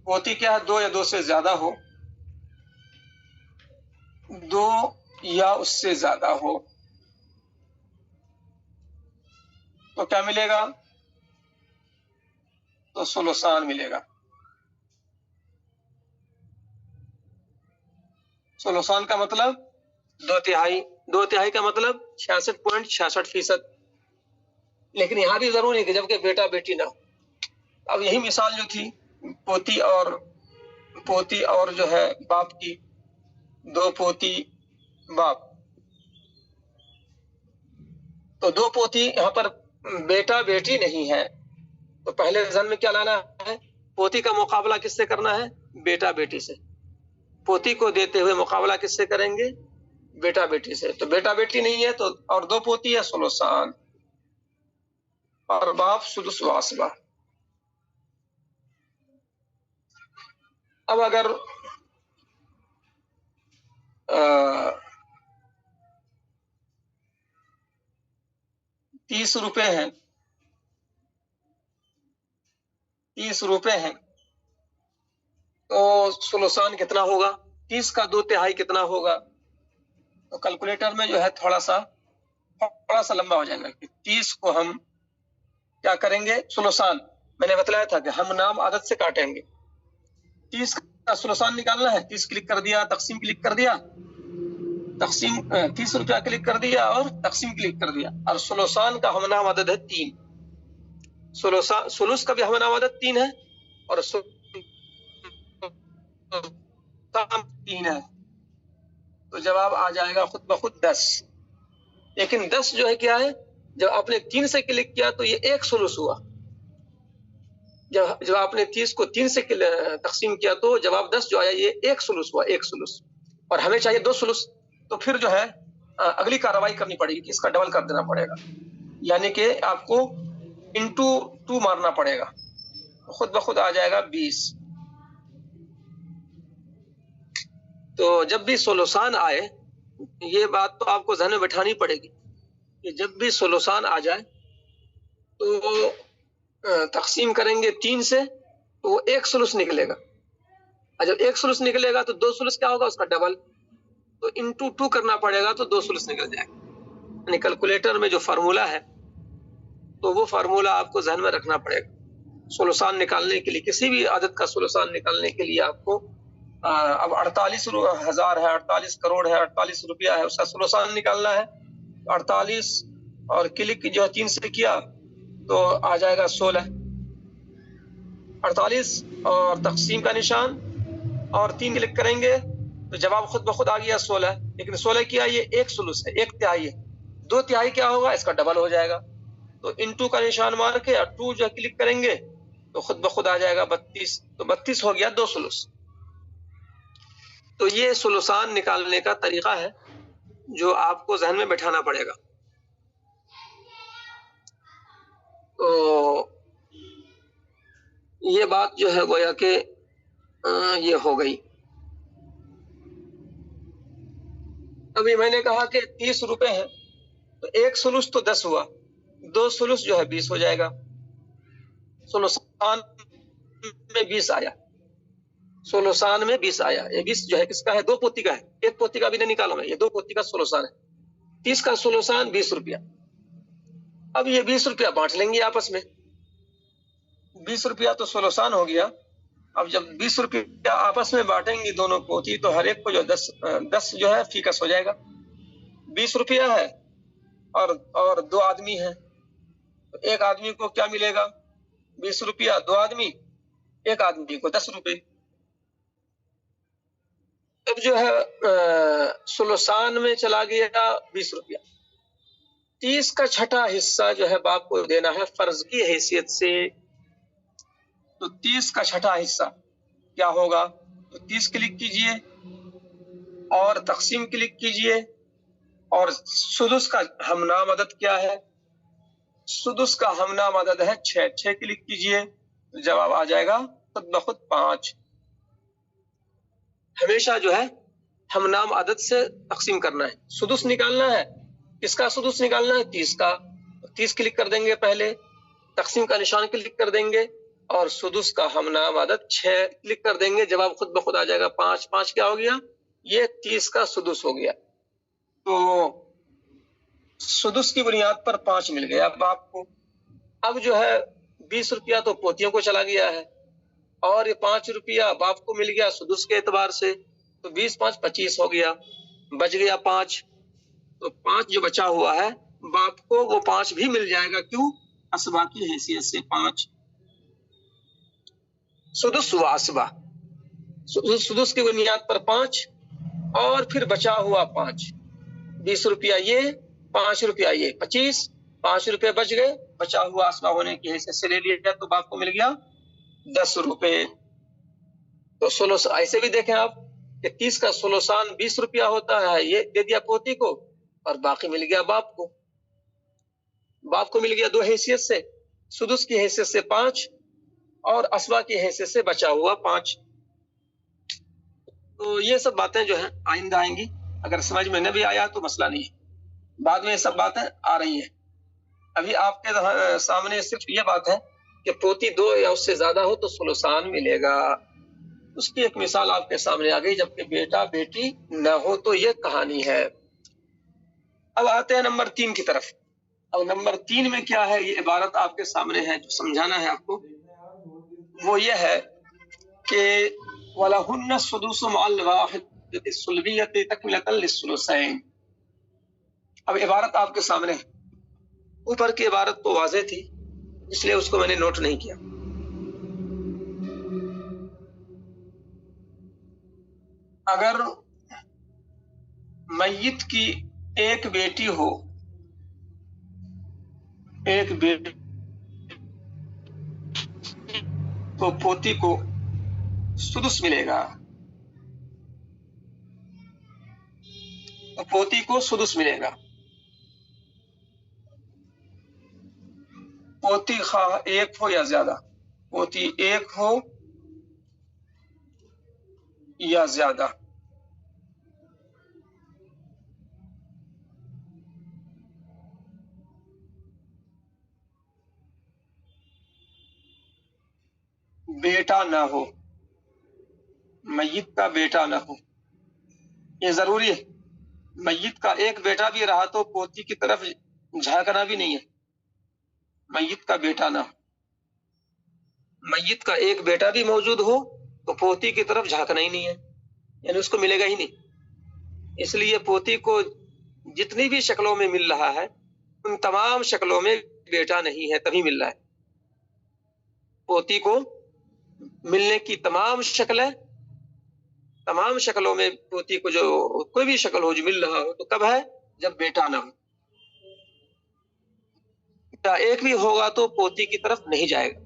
پوتی کیا ہے؟ 2 یا 2 سے زیادہ ہو، 2 یا اس سے زیادہ ہو تو کیا ملے گا؟ تو ثلثان ملے گا. ثلثان کا مطلب 2/3. 2/3 کا مطلب 66.66%. لیکن یہاں بھی ضروری ہے کہ جبکہ بیٹا بیٹی نہ ہو. اب یہی مثال جو تھی پوتی اور جو ہے باپ کی، 2 پوتی باپ، تو 2 پوتی یہاں پر بیٹا بیٹی نہیں ہے، تو پہلے ذہن میں کیا لانا ہے؟ پوتی کا مقابلہ کس سے کرنا ہے؟ بیٹا بیٹی سے. پوتی کو دیتے ہوئے مقابلہ کس سے کریں گے؟ بیٹا بیٹی سے. تو بیٹا بیٹی نہیں ہے تو اور 2 پوتی ہے، ثلثان، اور باپ سدس و اسبا. اب اگر 30 روپے ہیں، 30 روپے ہیں تو ثلثان کتنا ہوگا؟ 30 کا 2/3 کتنا ہوگا؟ تو کیلکولیٹر میں جو ہے تھوڑا سا لمبا ہو جائے گا. 30 کو ہم کیا کریں گے؟ ثلثان میں نے بتلایا تھا کہ ہم نام عدد سے کاٹیں گے. 30 کا ثلثان نکالنا ہے، 30 کلک کر دیا، تقسیم کلک کر دیا، تقسیم 30 روپیہ کلک کر دیا اور تقسیم کلک کر دیا. اور ثلثان کا ہم نام عدد ہے 3. ثلث کا بھی ہم نام عدد 3 ہے اور 3 ہے، تو جواب آ جائے گا خود بخود 10. لیکن 10 جو ہے کیا ہے؟ جب آپ نے 3 سے کلک کیا تو یہ 1 ثلث ہوا. جب آپ نے 30 کو 3 سے تقسیم کیا تو جواب 10 جو آیا یہ 1 ثلث ہوا، 1 ثلث. اور ہمیں چاہیے 2 ثلث، تو پھر جو ہے اگلی کارروائی کرنی پڑے گی کہ اس کا ڈبل کر دینا پڑے گا، یعنی کہ آپ کو انٹو 2 مارنا پڑے گا، خود بخود آ جائے گا 20. تو جب بھی ثلثان آئے، یہ بات تو آپ کو ذہن میں بٹھانی پڑے گی کہ جب بھی ثلثان آ جائے تقسیم کریں گے 3 سے تو وہ 1 سلس نکلے گا، اور جب 1 سلس نکلے گا تو 2 سلس کیا ہوگا اس کا ڈبل، تو انٹو 2 کرنا پڑے گا تو 2 سلس نکل جائے گا۔ یعنی کیلکولیٹر میں جو فارمولہ ہے تو وہ فارمولہ آپ کو ذہن میں رکھنا پڑے گا۔ سلسان نکالنے کے لیے، کسی بھی عدد کا سلسان نکالنے کے لیے آپ کو اب 48,000 ہے، 48 کروڑ ہے، 48 روپیہ ہے، اس کا سلسان نکالنا ہے۔ 48 اور کلک جو ہے 3 سے کیا تو آ جائے گا 16، 48 اور تقسیم کا نشان اور 3 کلک کریں گے تو جواب خود بخود آ گیا 16، لیکن 16 کیا یہ 1 سلس ہے، 1/3 ہے، 2/3 کیا ہوگا اس کا ڈبل ہو جائے گا، تو انٹو کا نشان مار کے اور 2 جو کلک کریں گے تو خود بخود آ جائے گا 32، تو 32 ہو گیا 2 سلس۔ تو یہ سلسان نکالنے کا طریقہ ہے جو آپ کو ذہن میں بٹھانا پڑے گا۔ تو یہ بات جو ہے گویا کہ یہ ہو گئی۔ ابھی میں نے کہا کہ 30 روپے ہیں تو 1 سلس تو 10 ہوا، 2 سلس جو ہے 20 ہو جائے گا۔ سلسان میں 20 آیا، سلسان میں 20 آیا، یہ 20 جو ہے کس کا ہے؟ 2 پوتی کا ہے، 1 پوتی کا بھی نہیں نکالوں میں، یہ 2 پوتی کا سلسان ہے۔ 30 کا سلسان 20 روپیہ، اب یہ 20 روپیہ بانٹ لیں گے آپس میں، 20 روپیہ تو سلسان ہو گیا۔ اب جب 20 روپیہ آپس میں بانٹیں گی دونوں پوتی تو ہر ایک کو جو 10 جو ہے فیکس ہو جائے گا۔ 20 روپیہ ہے اور 2 آدمی ہیں، تو ایک آدمی کو کیا ملے گا؟ 20 روپیہ، 2 آدمی، ایک آدمی کو 10 روپے۔ اب جو ہے سلسان میں چلا گیا 20 روپیہ، 30 کا چھٹا حصہ جو ہے باپ کو دینا ہے فرض کی حیثیت سے، تو 30 کا چھٹا حصہ کیا ہوگا؟ تو 30 کلک کیجئے اور تقسیم کلک کیجئے، اور سدس کا ہم نام عدد کیا ہے؟ سدس کا ہم نام عدد ہے 6، 6 کلک کیجئے تو جواب آ جائے گا خود بخود 5۔ ہمیشہ جو ہے ہم نام عدد سے تقسیم کرنا ہے، سدس نکالنا ہے، کس کا سدس نکالنا ہے؟ 30 کا، 30 کلک کر دیں گے پہلے، تقسیم کا نشان کلک کر دیں گے اور سدس کا ہم نام عدد 6 کلک کر دیں گے، جواب خود بخود آ جائے گا 5۔ 5 کیا ہو گیا؟ یہ 30 کا سدس ہو گیا۔ تو سدس کی بنیاد پر 5 مل گیا اب آپ کو۔ اب جو ہے 20 روپیہ تو پوتیوں کو چلا گیا ہے اور یہ 5 روپیہ باپ کو مل گیا سدس کے اعتبار سے، تو 20 5 25 ہو گیا، بچ گیا 5، تو 5 جو بچا ہوا ہے باپ کو وہ 5 بھی مل جائے گا، کیوں؟ اسبا کی حیثیت سے 5۔ سدس ہوا اسبا، سدس کی بنیاد پر 5 اور پھر بچا ہوا 5، 20 روپیہ یہ، 5 روپیہ یہ، 25، 5 روپے بچ گئے، بچا ہوا اسبا ہونے کی حیثیت سے لے لیا تو باپ کو مل گیا 10 روپے۔ تو ایسے بھی دیکھیں آپ کہ 30 کا سلسان 20 روپیہ ہوتا ہے، یہ دے دیا پوتی کو اور باقی مل گیا باپ کو۔ باپ کو مل گیا 2 حیثیت سے، سدس کی حیثیت سے 5 اور اسبا کی حیثیت سے بچا ہوا 5۔ تو یہ سب باتیں جو ہیں آئندہ آئیں گی، اگر سمجھ میں نہ بھی آیا تو مسئلہ نہیں ہے، بعد میں یہ سب باتیں آ رہی ہیں۔ ابھی آپ کے سامنے صرف یہ بات ہے کہ پوتی 2 یا اس سے زیادہ ہو تو سلسان ملے گا، اس کی ایک مثال آپ کے سامنے آ گئی، جبکہ بیٹا بیٹی نہ ہو تو یہ کہانی ہے۔ اب آتے ہیں نمبر 3 کی طرف۔ اب نمبر 3 میں کیا ہے؟ یہ عبارت آپ کے سامنے ہے، جو سمجھانا ہے آپ کو وہ یہ ہے کہ وَلَهُنَّ السُّدُسُ مَعَ الْوَاحِدَةِ السُّلْبِيَّةِ تَكْمِلَةً لِلثُّلُثَيْنِ۔ اب عبارت آپ کے سامنے ہے، اوپر کی عبارت تو واضح تھی اس لیے اس کو میں نے نوٹ نہیں کیا۔ اگر میت کی ایک بیٹی ہو، ایک بیٹی تو پوتی کو سدس ملے گا، تو پوتی کو سدس ملے گا۔ پوتی خواہ ایک ہو یا زیادہ، پوتی ایک ہو یا زیادہ، بیٹا نہ ہو، میت کا بیٹا نہ ہو، یہ ضروری ہے۔ میت کا ایک بیٹا بھی رہا تو پوتی کی طرف جھانکنا بھی نہیں ہے، میت کا بیٹا نہ ہو۔ میت کا ایک بیٹا بھی موجود ہو تو پوتی کی طرف جھانکنا ہی نہیں ہے، یعنی اس کو ملے گا ہی نہیں۔ اس لیے پوتی کو جتنی بھی شکلوں میں مل رہا ہے ان تمام شکلوں میں بیٹا نہیں ہے، تبھی مل رہا ہے۔ پوتی کو ملنے کی تمام شکلوں میں پوتی کو جو کوئی بھی شکل ہو جو مل رہا ہو تو کب ہے؟ جب بیٹا نہ ہو۔ بیٹا ایک بھی ہوگا تو پوتی کی طرف نہیں جائے گا،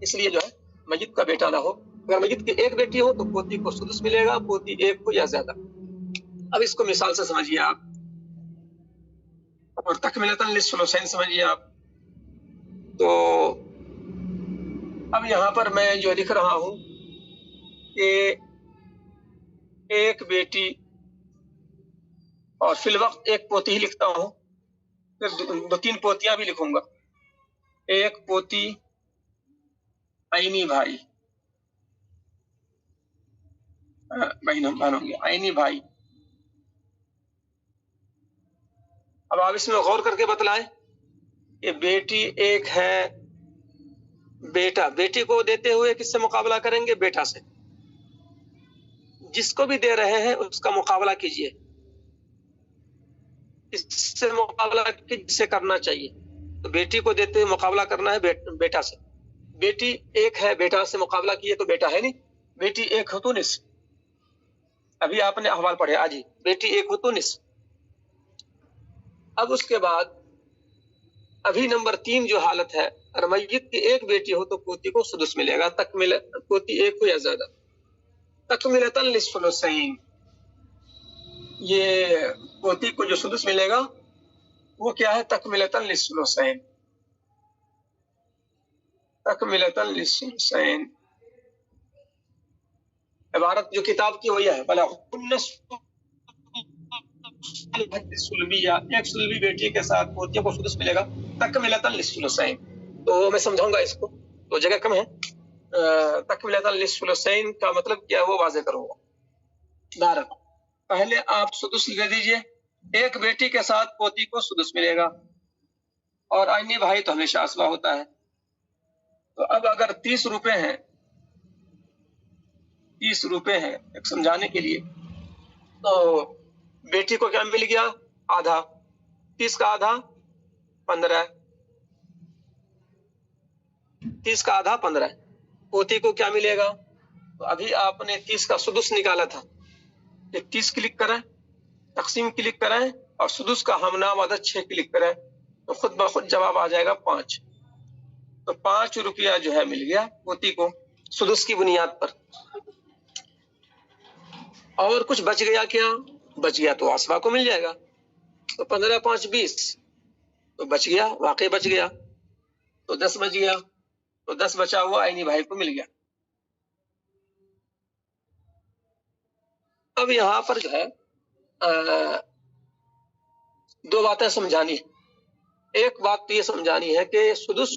اس لیے جو ہے میت کا بیٹا نہ ہو۔ اگر میت کی ایک بیٹی ہو تو پوتی کو سدس ملے گا، پوتی ایک ہو یا زیادہ۔ اب اس کو مثال سے سمجھیے آپ، اور تکملۃ للثلثین سمجھیے آپ۔ تو اب یہاں پر میں جو لکھ رہا ہوں کہ ایک بیٹی اور فی الوقت ایک پوتی ہی لکھتا ہوں، پھر دو تین پوتیاں بھی لکھوں گا۔ ایک پوتی عینی بھائی، بہنوں گے عینی بھائی۔ اب آپ اس میں غور کر کے بتلائیں کہ بیٹی ایک ہے، بیٹی کو دیتے ہوئے کس سے مقابلہ کریں گے؟ بیٹا سے۔ جس کو بھی دے رہے ہیں اس کا مقابلہ کیجئے، اس سے مقابلہ کس سے کرنا چاہیے؟ تو بیٹی کو دیتے ہوئے مقابلہ کرنا ہے بیٹا سے۔ بیٹی ایک ہے، بیٹا سے مقابلہ کیے تو بیٹا ہے نہیں، بیٹی ایک ہو تو نصف۔ ابھی آپ نے احوال پڑھے آج ہی، بیٹی ایک ہو تو نصف۔ اب اس کے بعد ابھی نمبر 3 جو حالت ہے، اگر میت کی ایک بیٹی ہو تو پوتی کو سدس ملے گا، پوتی ایک ہو یا زیادہ۔ تکملۃ للثلثین، یہ پوتی کو جو سدس ملے گا وہ کیا ہے؟ تکملۃ للثلثین، تکملۃ للثلثین۔ عبارت جو کتاب کی وہی ہے، فلہن سلبیہ، ایک سلبی بیٹی کے ساتھ پوتیوں کو سدس ملے گا، تکملۃ للثلثین۔ تو میں سمجھاؤں گا اس کو، تو جگہ کم ہے، تکملۃ للثلثین کا مطلب کیا ہے وہ واضح کروں گا۔ دارت، پہلے آپ سدس لے دیجئے، ایک بیٹی کے ساتھ پوتی کو سدس ملے گا، اور عینی بھائی تو ہمیشہ اسوا ہوتا ہے۔ تو اب اگر 30 روپے ہیں، 30 روپے ہیں ایک سمجھانے کے لیے، تو بیٹی کو کیا مل گیا؟ آدھا، 30 کا آدھا 15، 30 کا آدھا 15۔ پوتی کو کیا ملے گا؟ تو ابھی آپ نے 30 کا سدس نکالا تھا، 30 کلک کریں، تقسیم کلک کریں، اور سدس کا ہم نام عدد 6 کلک کریں، تو خود بخود جواب آ جائے گا 5۔ تو 5 روپیہ جو ہے مل گیا پوتی کو سدس کی بنیاد پر۔ اور کچھ بچ گیا کیا؟ بچ گیا تو اسوا کو مل جائے گا، تو 15 5 20، تو بچ گیا، واقعی بچ گیا، تو 10 بچ گیا، تو 10 بچا ہوا عینی بھائی کو مل گیا۔ اب یہاں پر جو ہے دو باتیں سمجھانی ہے۔ ایک بات تو یہ سمجھانی ہے کہ سدس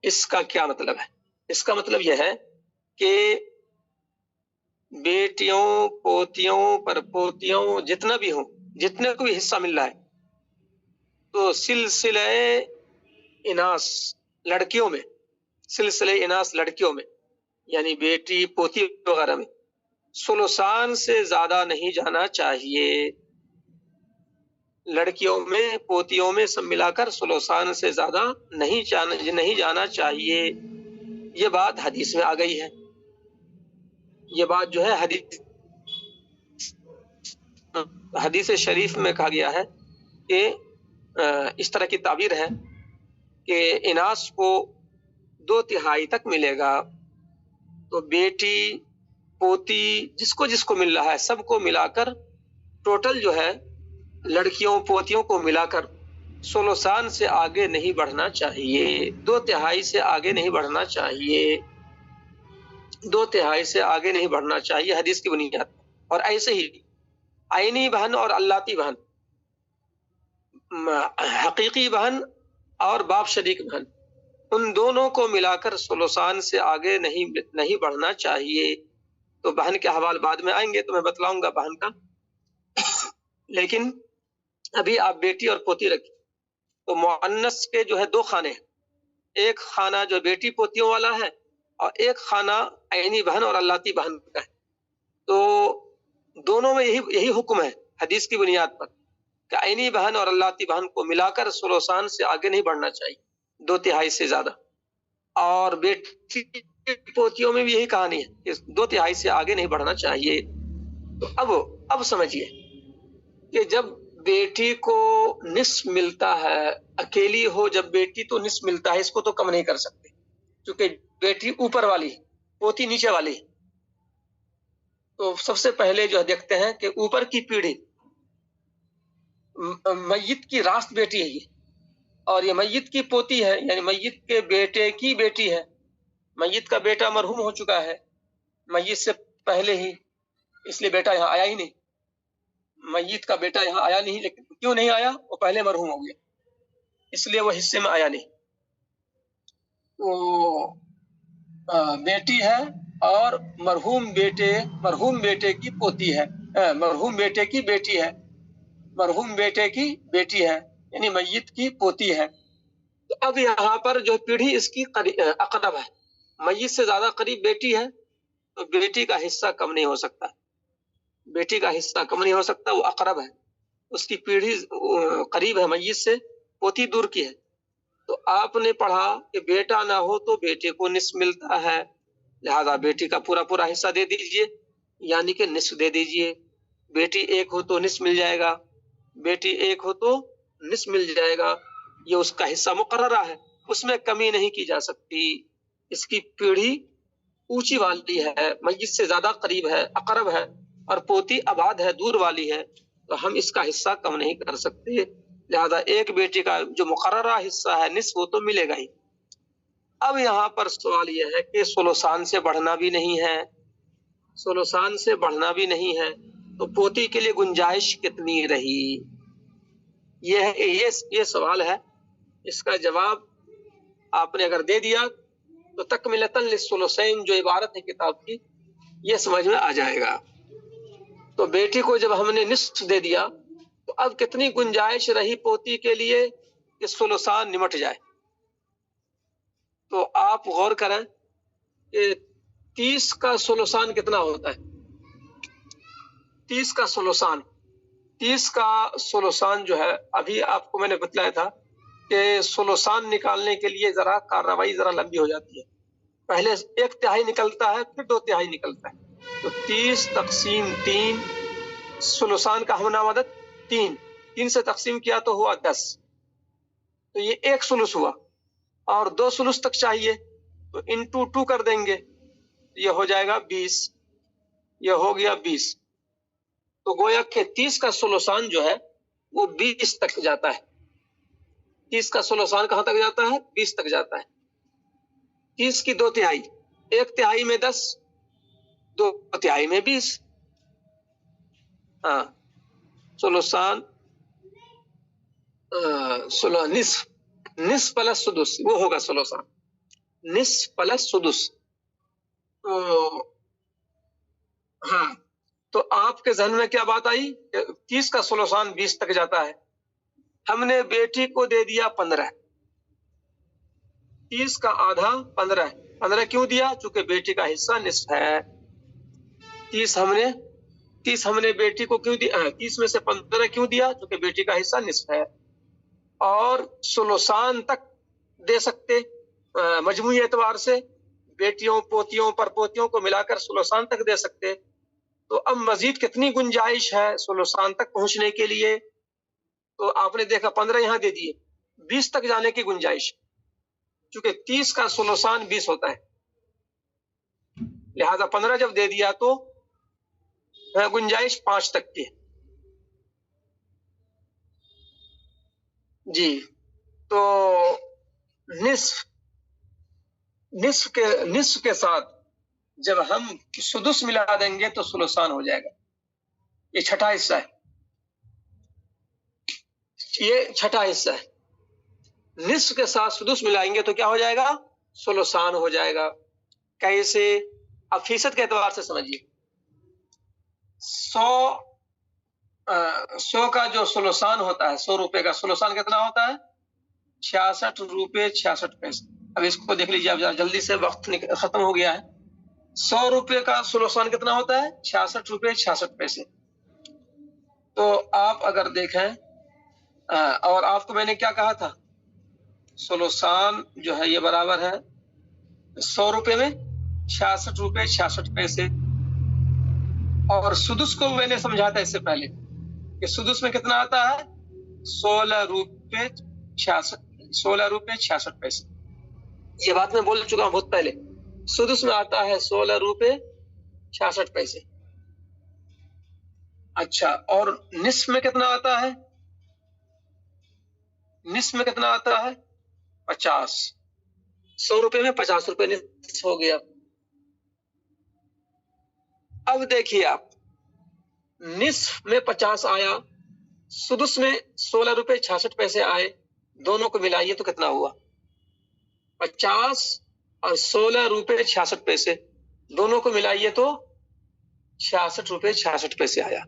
اس کا کیا مطلب ہے؟ اس کا مطلب یہ ہے کہ بیٹیوں، پوتیوں، پر پوتیوں جتنا بھی ہوں، جتنے کو بھی حصہ مل رہا ہے، تو سلسلہ اناث لڑکیوں میں، سلسلہ اناث لڑکیوں میں یعنی بیٹی پوتی وغیرہ میں ثلثان سے زیادہ نہیں جانا چاہیے۔ لڑکیوں میں، پوتیوں میں سب ملا کر ثلثان سے زیادہ نہیں جانا چاہیے۔ یہ بات حدیث میں آ گئی ہے، یہ بات جو ہے حدیث شریف میں کہا گیا ہے کہ اس طرح کی تعبیر ہے کہ اناث کو 2/3 تک ملے گا، تو بیٹی، پوتی، جس کو مل رہا ہے سب کو ملا کر ٹوٹل جو ہے لڑکیوں پوتیوں کو ملا کر ثلثان سے آگے نہیں بڑھنا چاہیے، 2/3 سے آگے نہیں بڑھنا چاہیے، 2/3 سے آگے نہیں بڑھنا چاہیے حدیث کی بنیاد۔ اور ایسے ہی عینی بہن اور اللاتی بہن، حقیقی بہن اور باپ شریک بہن، ان دونوں کو ملا کر ثلثان سے آگے نہیں بڑھنا چاہیے. تو بہن کے حوال بعد میں آئیں گے تو میں بتلاؤں گا بہن کا، لیکن ابھی آپ بیٹی اور پوتی رکھیں. تو مؤنث کے جو ہے دو خانے ہیں، ایک خانہ جو بیٹی پوتیوں والا ہے اور ایک خانہ عینی بہن اور اللاتی بہن کا ہے. تو دونوں میں یہی حکم ہے حدیث کی بنیاد پر کہ عینی بہن اور اللاتی بہن کو ملا کر ثلثان سے آگے نہیں بڑھنا چاہیے، 2/3 سے زیادہ. اور بیٹی پوتیوں میں بھی یہی کہانی ہے کہ 2/3 سے آگے نہیں بڑھنا چاہیے. تو اب سمجھیے کہ جب بیٹی کو نصف ملتا ہے، اکیلی ہو جب بیٹی تو نصف ملتا ہے، اس کو تو کم نہیں کر سکتے کیونکہ بیٹی اوپر والی پوتی نیچے والی. تو سب سے پہلے جو دیکھتے ہیں کہ اوپر کی پیڑھی میت کی راست بیٹی ہے یہ، اور یہ میت کی پوتی ہے، یعنی میت کے بیٹے کی بیٹی ہے. میت کا بیٹا مرحوم ہو چکا ہے میت سے پہلے ہی، اس لیے بیٹا یہاں آیا ہی نہیں. میت کا بیٹا یہاں آیا نہیں، لیکن کیوں نہیں آیا؟ وہ پہلے مرحوم ہو گیا، اس لیے وہ حصے میں آیا نہیں. تو بیٹی ہے اور مرحوم بیٹے کی پوتی ہے، مرحوم بیٹے کی بیٹی ہے، مرحوم بیٹے کی بیٹی ہے، یعنی میت کی پوتی ہے. تو اب یہاں پر جو پیڑھی اس کی اقرب ہے، میت سے زیادہ قریب بیٹی ہے، تو بیٹی کا حصہ کم نہیں ہو سکتا، بیٹی کا حصہ کم نہیں ہو سکتا، وہ اقرب ہے، اس کی پیڑھی قریب ہے میت سے، پوتی دور کی ہے. تو آپ نے پڑھا کہ بیٹا نہ ہو تو بیٹے کو نصف ملتا ہے، لہذا بیٹی کا پورا حصہ دے دیجئے، یعنی کہ نصف دے دیجئے. بیٹی ایک ہو تو نصف مل جائے گا، بیٹی ایک ہو تو نصف مل جائے گا، یہ اس کا حصہ مقررہ ہے، اس میں کمی نہیں کی جا سکتی. اس کی پیڑھی اونچی والی ہے، میت سے زیادہ قریب ہے، اقرب ہے، اور پوتی آباد ہے، دور والی ہے، تو ہم اس کا حصہ کم نہیں کر سکتے. لہذا ایک بیٹی کا جو مقررہ حصہ ہے نصف، وہ تو ملے گا ہی. اب یہاں پر سوال یہ ہے کہ ثلثان سے بڑھنا بھی نہیں ہے، ثلثان سے بڑھنا بھی نہیں ہے، تو پوتی کے لیے گنجائش کتنی رہی؟ یہ سوال ہے. اس کا جواب آپ نے اگر دے دیا تو تکملتاً للثلثین جو عبارت ہے کتاب کی، یہ سمجھ میں آ جائے گا. تو بیٹی کو جب ہم نے نصف دے دیا تو اب کتنی گنجائش رہی پوتی کے لیے کہ ثلثان نمٹ جائے؟ تو آپ غور کریں کہ 30 کا ثلثان کتنا ہوتا ہے؟ 30 کا ثلثان جو ہے، ابھی آپ کو میں نے بتلایا تھا کہ ثلثان نکالنے کے لیے کارروائی ذرا لمبی ہو جاتی ہے. پہلے 1/3 نکلتا ہے، پھر 2/3 نکلتا ہے. تو 30 تقسیم 3، ثلثان کا ہمنا مدد 3 سے تقسیم کیا تو ہوا 10. تو یہ 1 ثلث ہوا، اور 2 ثلث تک چاہیے تو انٹو 2 کر دیں گے، یہ ہو جائے گا 20، یہ ہو گیا 20. تو گویا کہ 30 کا ثلثان جو ہے وہ 20 تک جاتا ہے. 30 کا ثلثان کہاں تک جاتا ہے؟ 20 تک جاتا ہے. 30 کی 2/3، 1/3 میں 10، 2/3 میں 20. ہاں، ثلثان نصف پلس سدس، وہ ہوگا ثلثان، نصف پلس سدس. تو ہاں، تو آپ کے ذہن میں کیا بات آئی کہ 30 کا ثلثان 20 تک جاتا ہے. ہم نے بیٹی کو دے دیا 15، 30 کا آدھا 15 کیوں دیا؟ چونکہ بیٹی کا حصہ نصف ہے. 30 ہم نے بیٹی کو کیوں دیا؟ 30 میں سے 15 کیوں دیا؟ چونکہ بیٹی کا حصہ نصف ہے. اور ثلثان تک دے سکتے مجموعی اعتبار سے، بیٹیوں پوتیوں پر پوتیوں کو ملا کر ثلثان تک دے سکتے. تو اب مزید کتنی گنجائش ہے ثلثان تک پہنچنے کے لیے؟ تو آپ نے دیکھا 15 یہاں دے دیے، 20 تک جانے کی گنجائش، چونکہ 30 کا ثلثان 20 ہوتا ہے، لہذا 15 جب دے دیا تو گنجائش 5 تک کی. جی، تو نصف کے ساتھ جب ہم سدس ملا دیں گے تو ثلثان ہو جائے گا. یہ چھٹا حصہ ہے، نصف کے ساتھ سدس ملائیں گے تو کیا ہو جائے گا؟ سلوسان ہو جائے گا. کیسے؟ اب فیصد کے اعتبار سے سمجھیے. 100 کا جو سلوسان ہوتا ہے، 100 روپے کا سلوسان کتنا ہوتا ہے؟ 66 روپے 66 پیسے. اب اس کو دیکھ لیجیے، اب جلدی سے وقت ختم ہو گیا ہے. 100 روپے کا سلوسان کتنا ہوتا ہے؟ 66 روپے 66 پیسے. تو آپ اگر دیکھیں، اور آپ کو میں نے کیا کہا تھا، سلوسان جو ہے یہ برابر ہے 100 روپے میں 66 روپے 66 پیسے. اور سدس کو میں نے سمجھا تھا اس سے پہلے کہ سدس میں کتنا آتا ہے؟ 16 روپے 66 پیسے. یہ بات میں بول چکا ہوں بہت پہلے. سدس میں آتا ہے 16 روپے 66 پیسے. اچھا، اور نصف میں کتنا آتا ہے؟ نصف میں کتنا آتا ہے؟ 50. 100 روپے میں 50 روپے نصف ہو گیا. اب دیکھیے آپ، نصف میں 50 آیا، سدس میں 16 روپے 66 پیسے آئے، دونوں کو ملائیے تو کتنا ہوا؟ 50 اور 16 روپے 66 پیسے، دونوں کو ملائیے تو 66 روپے 66 پیسے آیا.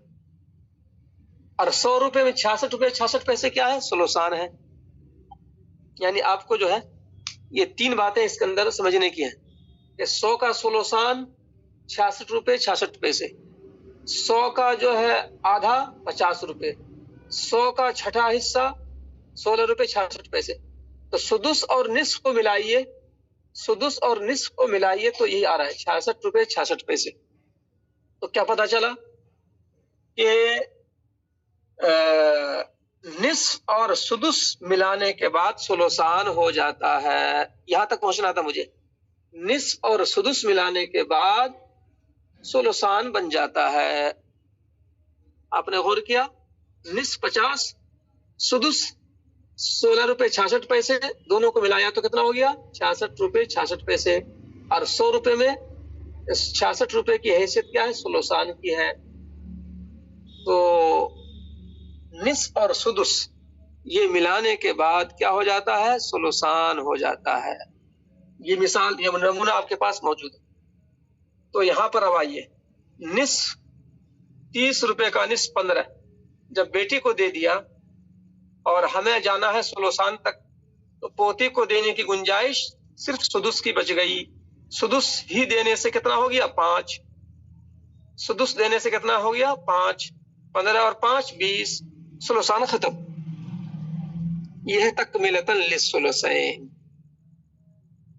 اور 100 روپے میں 66 روپے 66 پیسے کیا ہے؟ سلوسان ہے. یعنی آپ کو جو ہے یہ 3 باتیں اس کے اندر سمجھنے کی ہیں کہ 100 کا سلوسان 66 روپے 66 پیسے، 100 کا جو ہے آدھا 50 روپے، 100 کا چھٹا حصہ 16 روپے 66 پیسے. تو سدس اور نصف کو ملائیے، سدس اور نصف کو ملائیے تو یہی آ رہا ہے 66 روپے 66 پیسے. تو کیا پتا چلا کہ نصف اور سدس ملانے کے بعد سلوسان ہو جاتا ہے. یہاں تک پہنچنا تھا مجھے. نصف اور سدس ملانے کے بعد سلوسان بن جاتا ہے. آپ نے غور کیا؟ نصف 50، سدس 16 روپے 66 پیسے، دونوں کو ملایا تو کتنا ہو گیا؟ 66 روپے 66 پیسے. اور 100 روپے میں 66 روپے کی حیثیت کیا ہے؟ سلوسان کی ہے. تو نصف اور سدس یہ ملانے کے بعد کیا ہو جاتا ہے؟ سلوسان ہو جاتا ہے. یہ مثال، یہ نمونہ آپ کے پاس موجود ہے. تو یہاں پر اب آئیے، نصف 30 روپے کا نصف 15 جب بیٹی کو دے دیا اور ہمیں جانا ہے سلوسان تک، تو پوتی کو دینے کی گنجائش صرف سدس کی بچ گئی. سدس ہی دینے سے کتنا ہو گیا؟ 5. سدس دینے سے کتنا ہو گیا؟ 5. 15 اور 5 20. سلوسان ختم. یہ ہے تکملۃ للثلثین.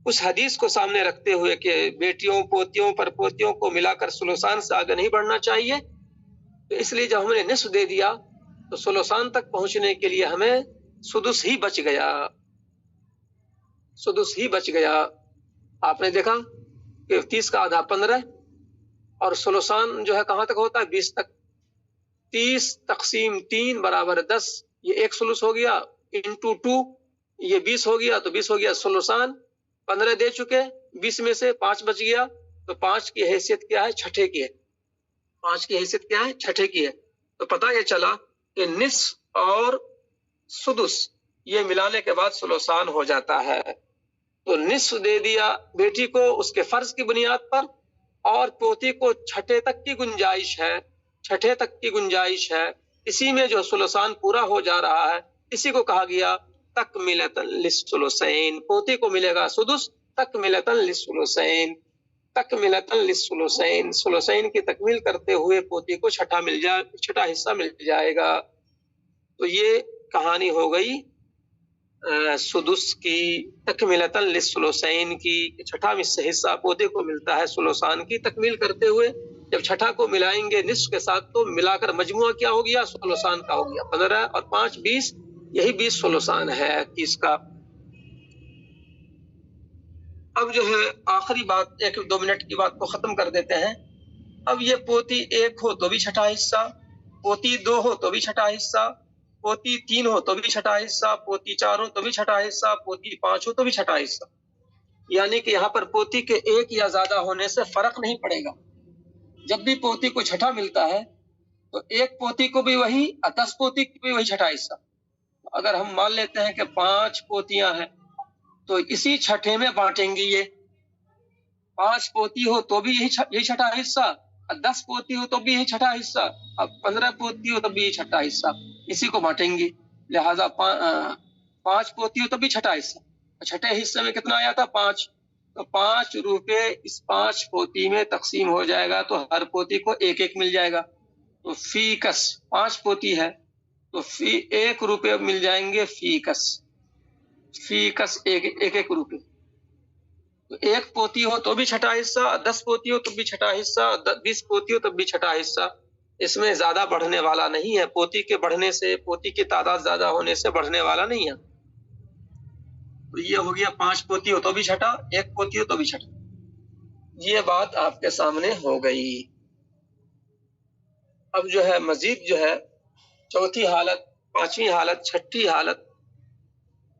اس حدیث کو سامنے رکھتے ہوئے کہ بیٹیوں پوتیوں پر پوتیوں کو ملا کر سلوسان سے آگے نہیں بڑھنا چاہیے، تو اس لیے جب ہم نے نصف دے دیا تو سلوسان تک پہنچنے کے لیے ہمیں سدس ہی بچ گیا. سدس ہی بچ گیا. آپ نے دیکھا کہ 30 کا آدھا 15 اور سلوسان جو ہے کہاں تک ہوتا ہے؟ 20 تک. 30 تقسیم 3 برابر 10، یہ ایک سلوس ہو گیا، انٹو 2 یہ 20 ہو گیا، تو 20 ہو گیا سلوسان. 15 دے چکے، 20 میں سے 5 بچ گیا، تو 5 کی حیثیت کیا ہے؟ چھٹے کی ہے. 5 کی حیثیت کیا ہے؟ چھٹے کی ہے. تو پتہ یہ چلا کہ نصف اور سدس یہ ملانے کے بعد سلوسان ہو جاتا ہے. تو نصف دے دیا بیٹی کو اس کے فرض کی بنیاد پر، اور پوتی کو چھٹے تک کی گنجائش ہے، چھٹے تک کی گنجائش ہے. اسی میں جو سلوسان پورا ہو جا رہا ہے، اسی کو کہا گیا تکملۃ للثلثین. پوتی کو ملے گا سدس، تکملۃ للثلثین، تکملۃ للثلثین. ثلثین کی تکمیل کرتے ہوئے پوتی کو چھٹا حصہ مل جائے گا. تو یہ کہانی ہو گئی سدس کی، تکملۃ للثلثین کی. چھٹا حصہ پوتے کو ملتا ہے سلوسان کی تکمیل کرتے ہوئے. جب چھٹا کو ملائیں گے نصف کے ساتھ تو ملا کر مجموعہ کیا ہو گیا؟ سلوسان کا ہو گیا. 15 اور 5 20، یہی 20 سلوسان ہے 30 کا. اب جو ہے آخری بات، 1-2 منٹ کی بات کو ختم کر دیتے ہیں. اب یہ پوتی 1 ہو تو بھی چھٹا حصہ، پوتی 2 ہو تو بھی چھٹا حصہ، پوتی 3 ہو تو بھی چھٹا حصہ، پوتی 4 ہو تو بھی چھٹا حصہ، پوتی 5 ہو تو بھی چھٹا حصہ. یعنی کہ یہاں پر پوتی کے 1 یا زیادہ ہونے سے فرق نہیں پڑے گا. جب بھی پوتی کو چھٹا ملتا ہے تو 1 پوتی کو بھی وہی اور 10 پوتی کو بھی وہی چھٹا حصہ. اگر ہم مان لیتے ہیں کہ 5 پوتیاں ہیں تو اسی چھٹے میں بانٹیں گے. یہ 5 پوتی ہو تو بھی یہی چھٹا حصہ، 10 پوتی ہو تو بھی یہی چھٹا حصہ، اب 15 پوتی ہو تو بھی یہی چھٹا حصہ، اسی کو بانٹیں گے. لہذا 5 پوتی ہو تو بھی چھٹا حصہ. چھٹے حصے میں کتنا آیا تھا؟ 5. تو 5 روپے اس 5 پوتی میں تقسیم ہو جائے گا تو ہر پوتی کو 1 مل جائے گا. تو فی کس 5 پوتی ہے تو فی 1 روپے مل جائیں گے فی کس 1 روپے. تو 1 پوتی ہو تو بھی چھٹا حصہ، 10 پوتی ہو تو بھی چھٹا حصہ، 20 پوتی ہو تو بھی چھٹا حصہ. اس میں زیادہ بڑھنے والا نہیں ہے. پوتی کے بڑھنے سے، پوتی کی تعداد زیادہ ہونے سے بڑھنے والا نہیں ہے. تو یہ ہو گیا 5 پوتی ہو تو بھی چھٹا، 1 پوتی ہو تو بھی چھٹا. یہ بات آپ کے سامنے ہو گئی. اب جو ہے مزید جو ہے چوتھی حالت، 5ویں حالت، 6ٹھی حالت،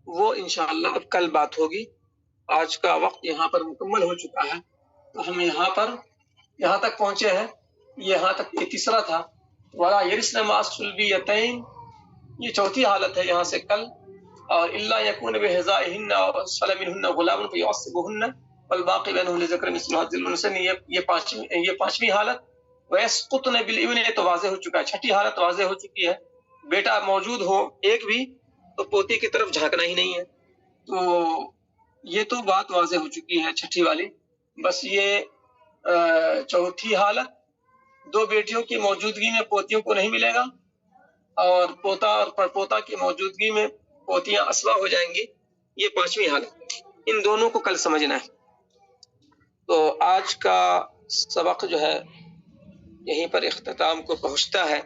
وہ انشاءاللہ اب کل بات ہوگی. آج کا وقت یہاں پر مکمل ہو چکا ہے. تو ہم یہاں تک پہنچے ہیں. یہاں تک یہ تیسرا تھا. وَلَا يَرِثْنَ مَعَ الصُّلْبِيَّتَيْنِ، یہ چوتھی حالت ہے یہاں سے کل. اور إِلَّا يَكُونَ بِهِزَائِهِنَّ وَأَصْفَلَ مِنْهُنَّ غُلَامٌ فَيُعَصِّبُهُنَّ وَالْبَاقِي بَيْنَهُمْ لِلذَّكَرِ مِثْلُ حَظِّ الْأُنثَيَيْنِ. یہ پانچویں حالت. وَيَسْقُطْنَ بِالْإِبْنِ تو واضح ہو چکا ہے. 6ٹھی حالت واضح ہو چکی ہے. بیٹا موجود ہو ایک بھی تو پوتی کی طرف جھانکنا ہی نہیں ہے. تو یہ تو بات واضح ہو چکی ہے 6ٹھی والی. بس یہ چوتھی حالت، 2 بیٹیوں کی موجودگی میں پوتیوں کو نہیں ملے گا، اور پوتا اور پڑپوتا کی موجودگی میں پوتیاں اسبا ہو جائیں گی. یہ 5ویں حالت. ان دونوں کو کل سمجھنا ہے. تو آج کا سبق جو ہے یہیں پر اختتام کو پہنچتا ہے.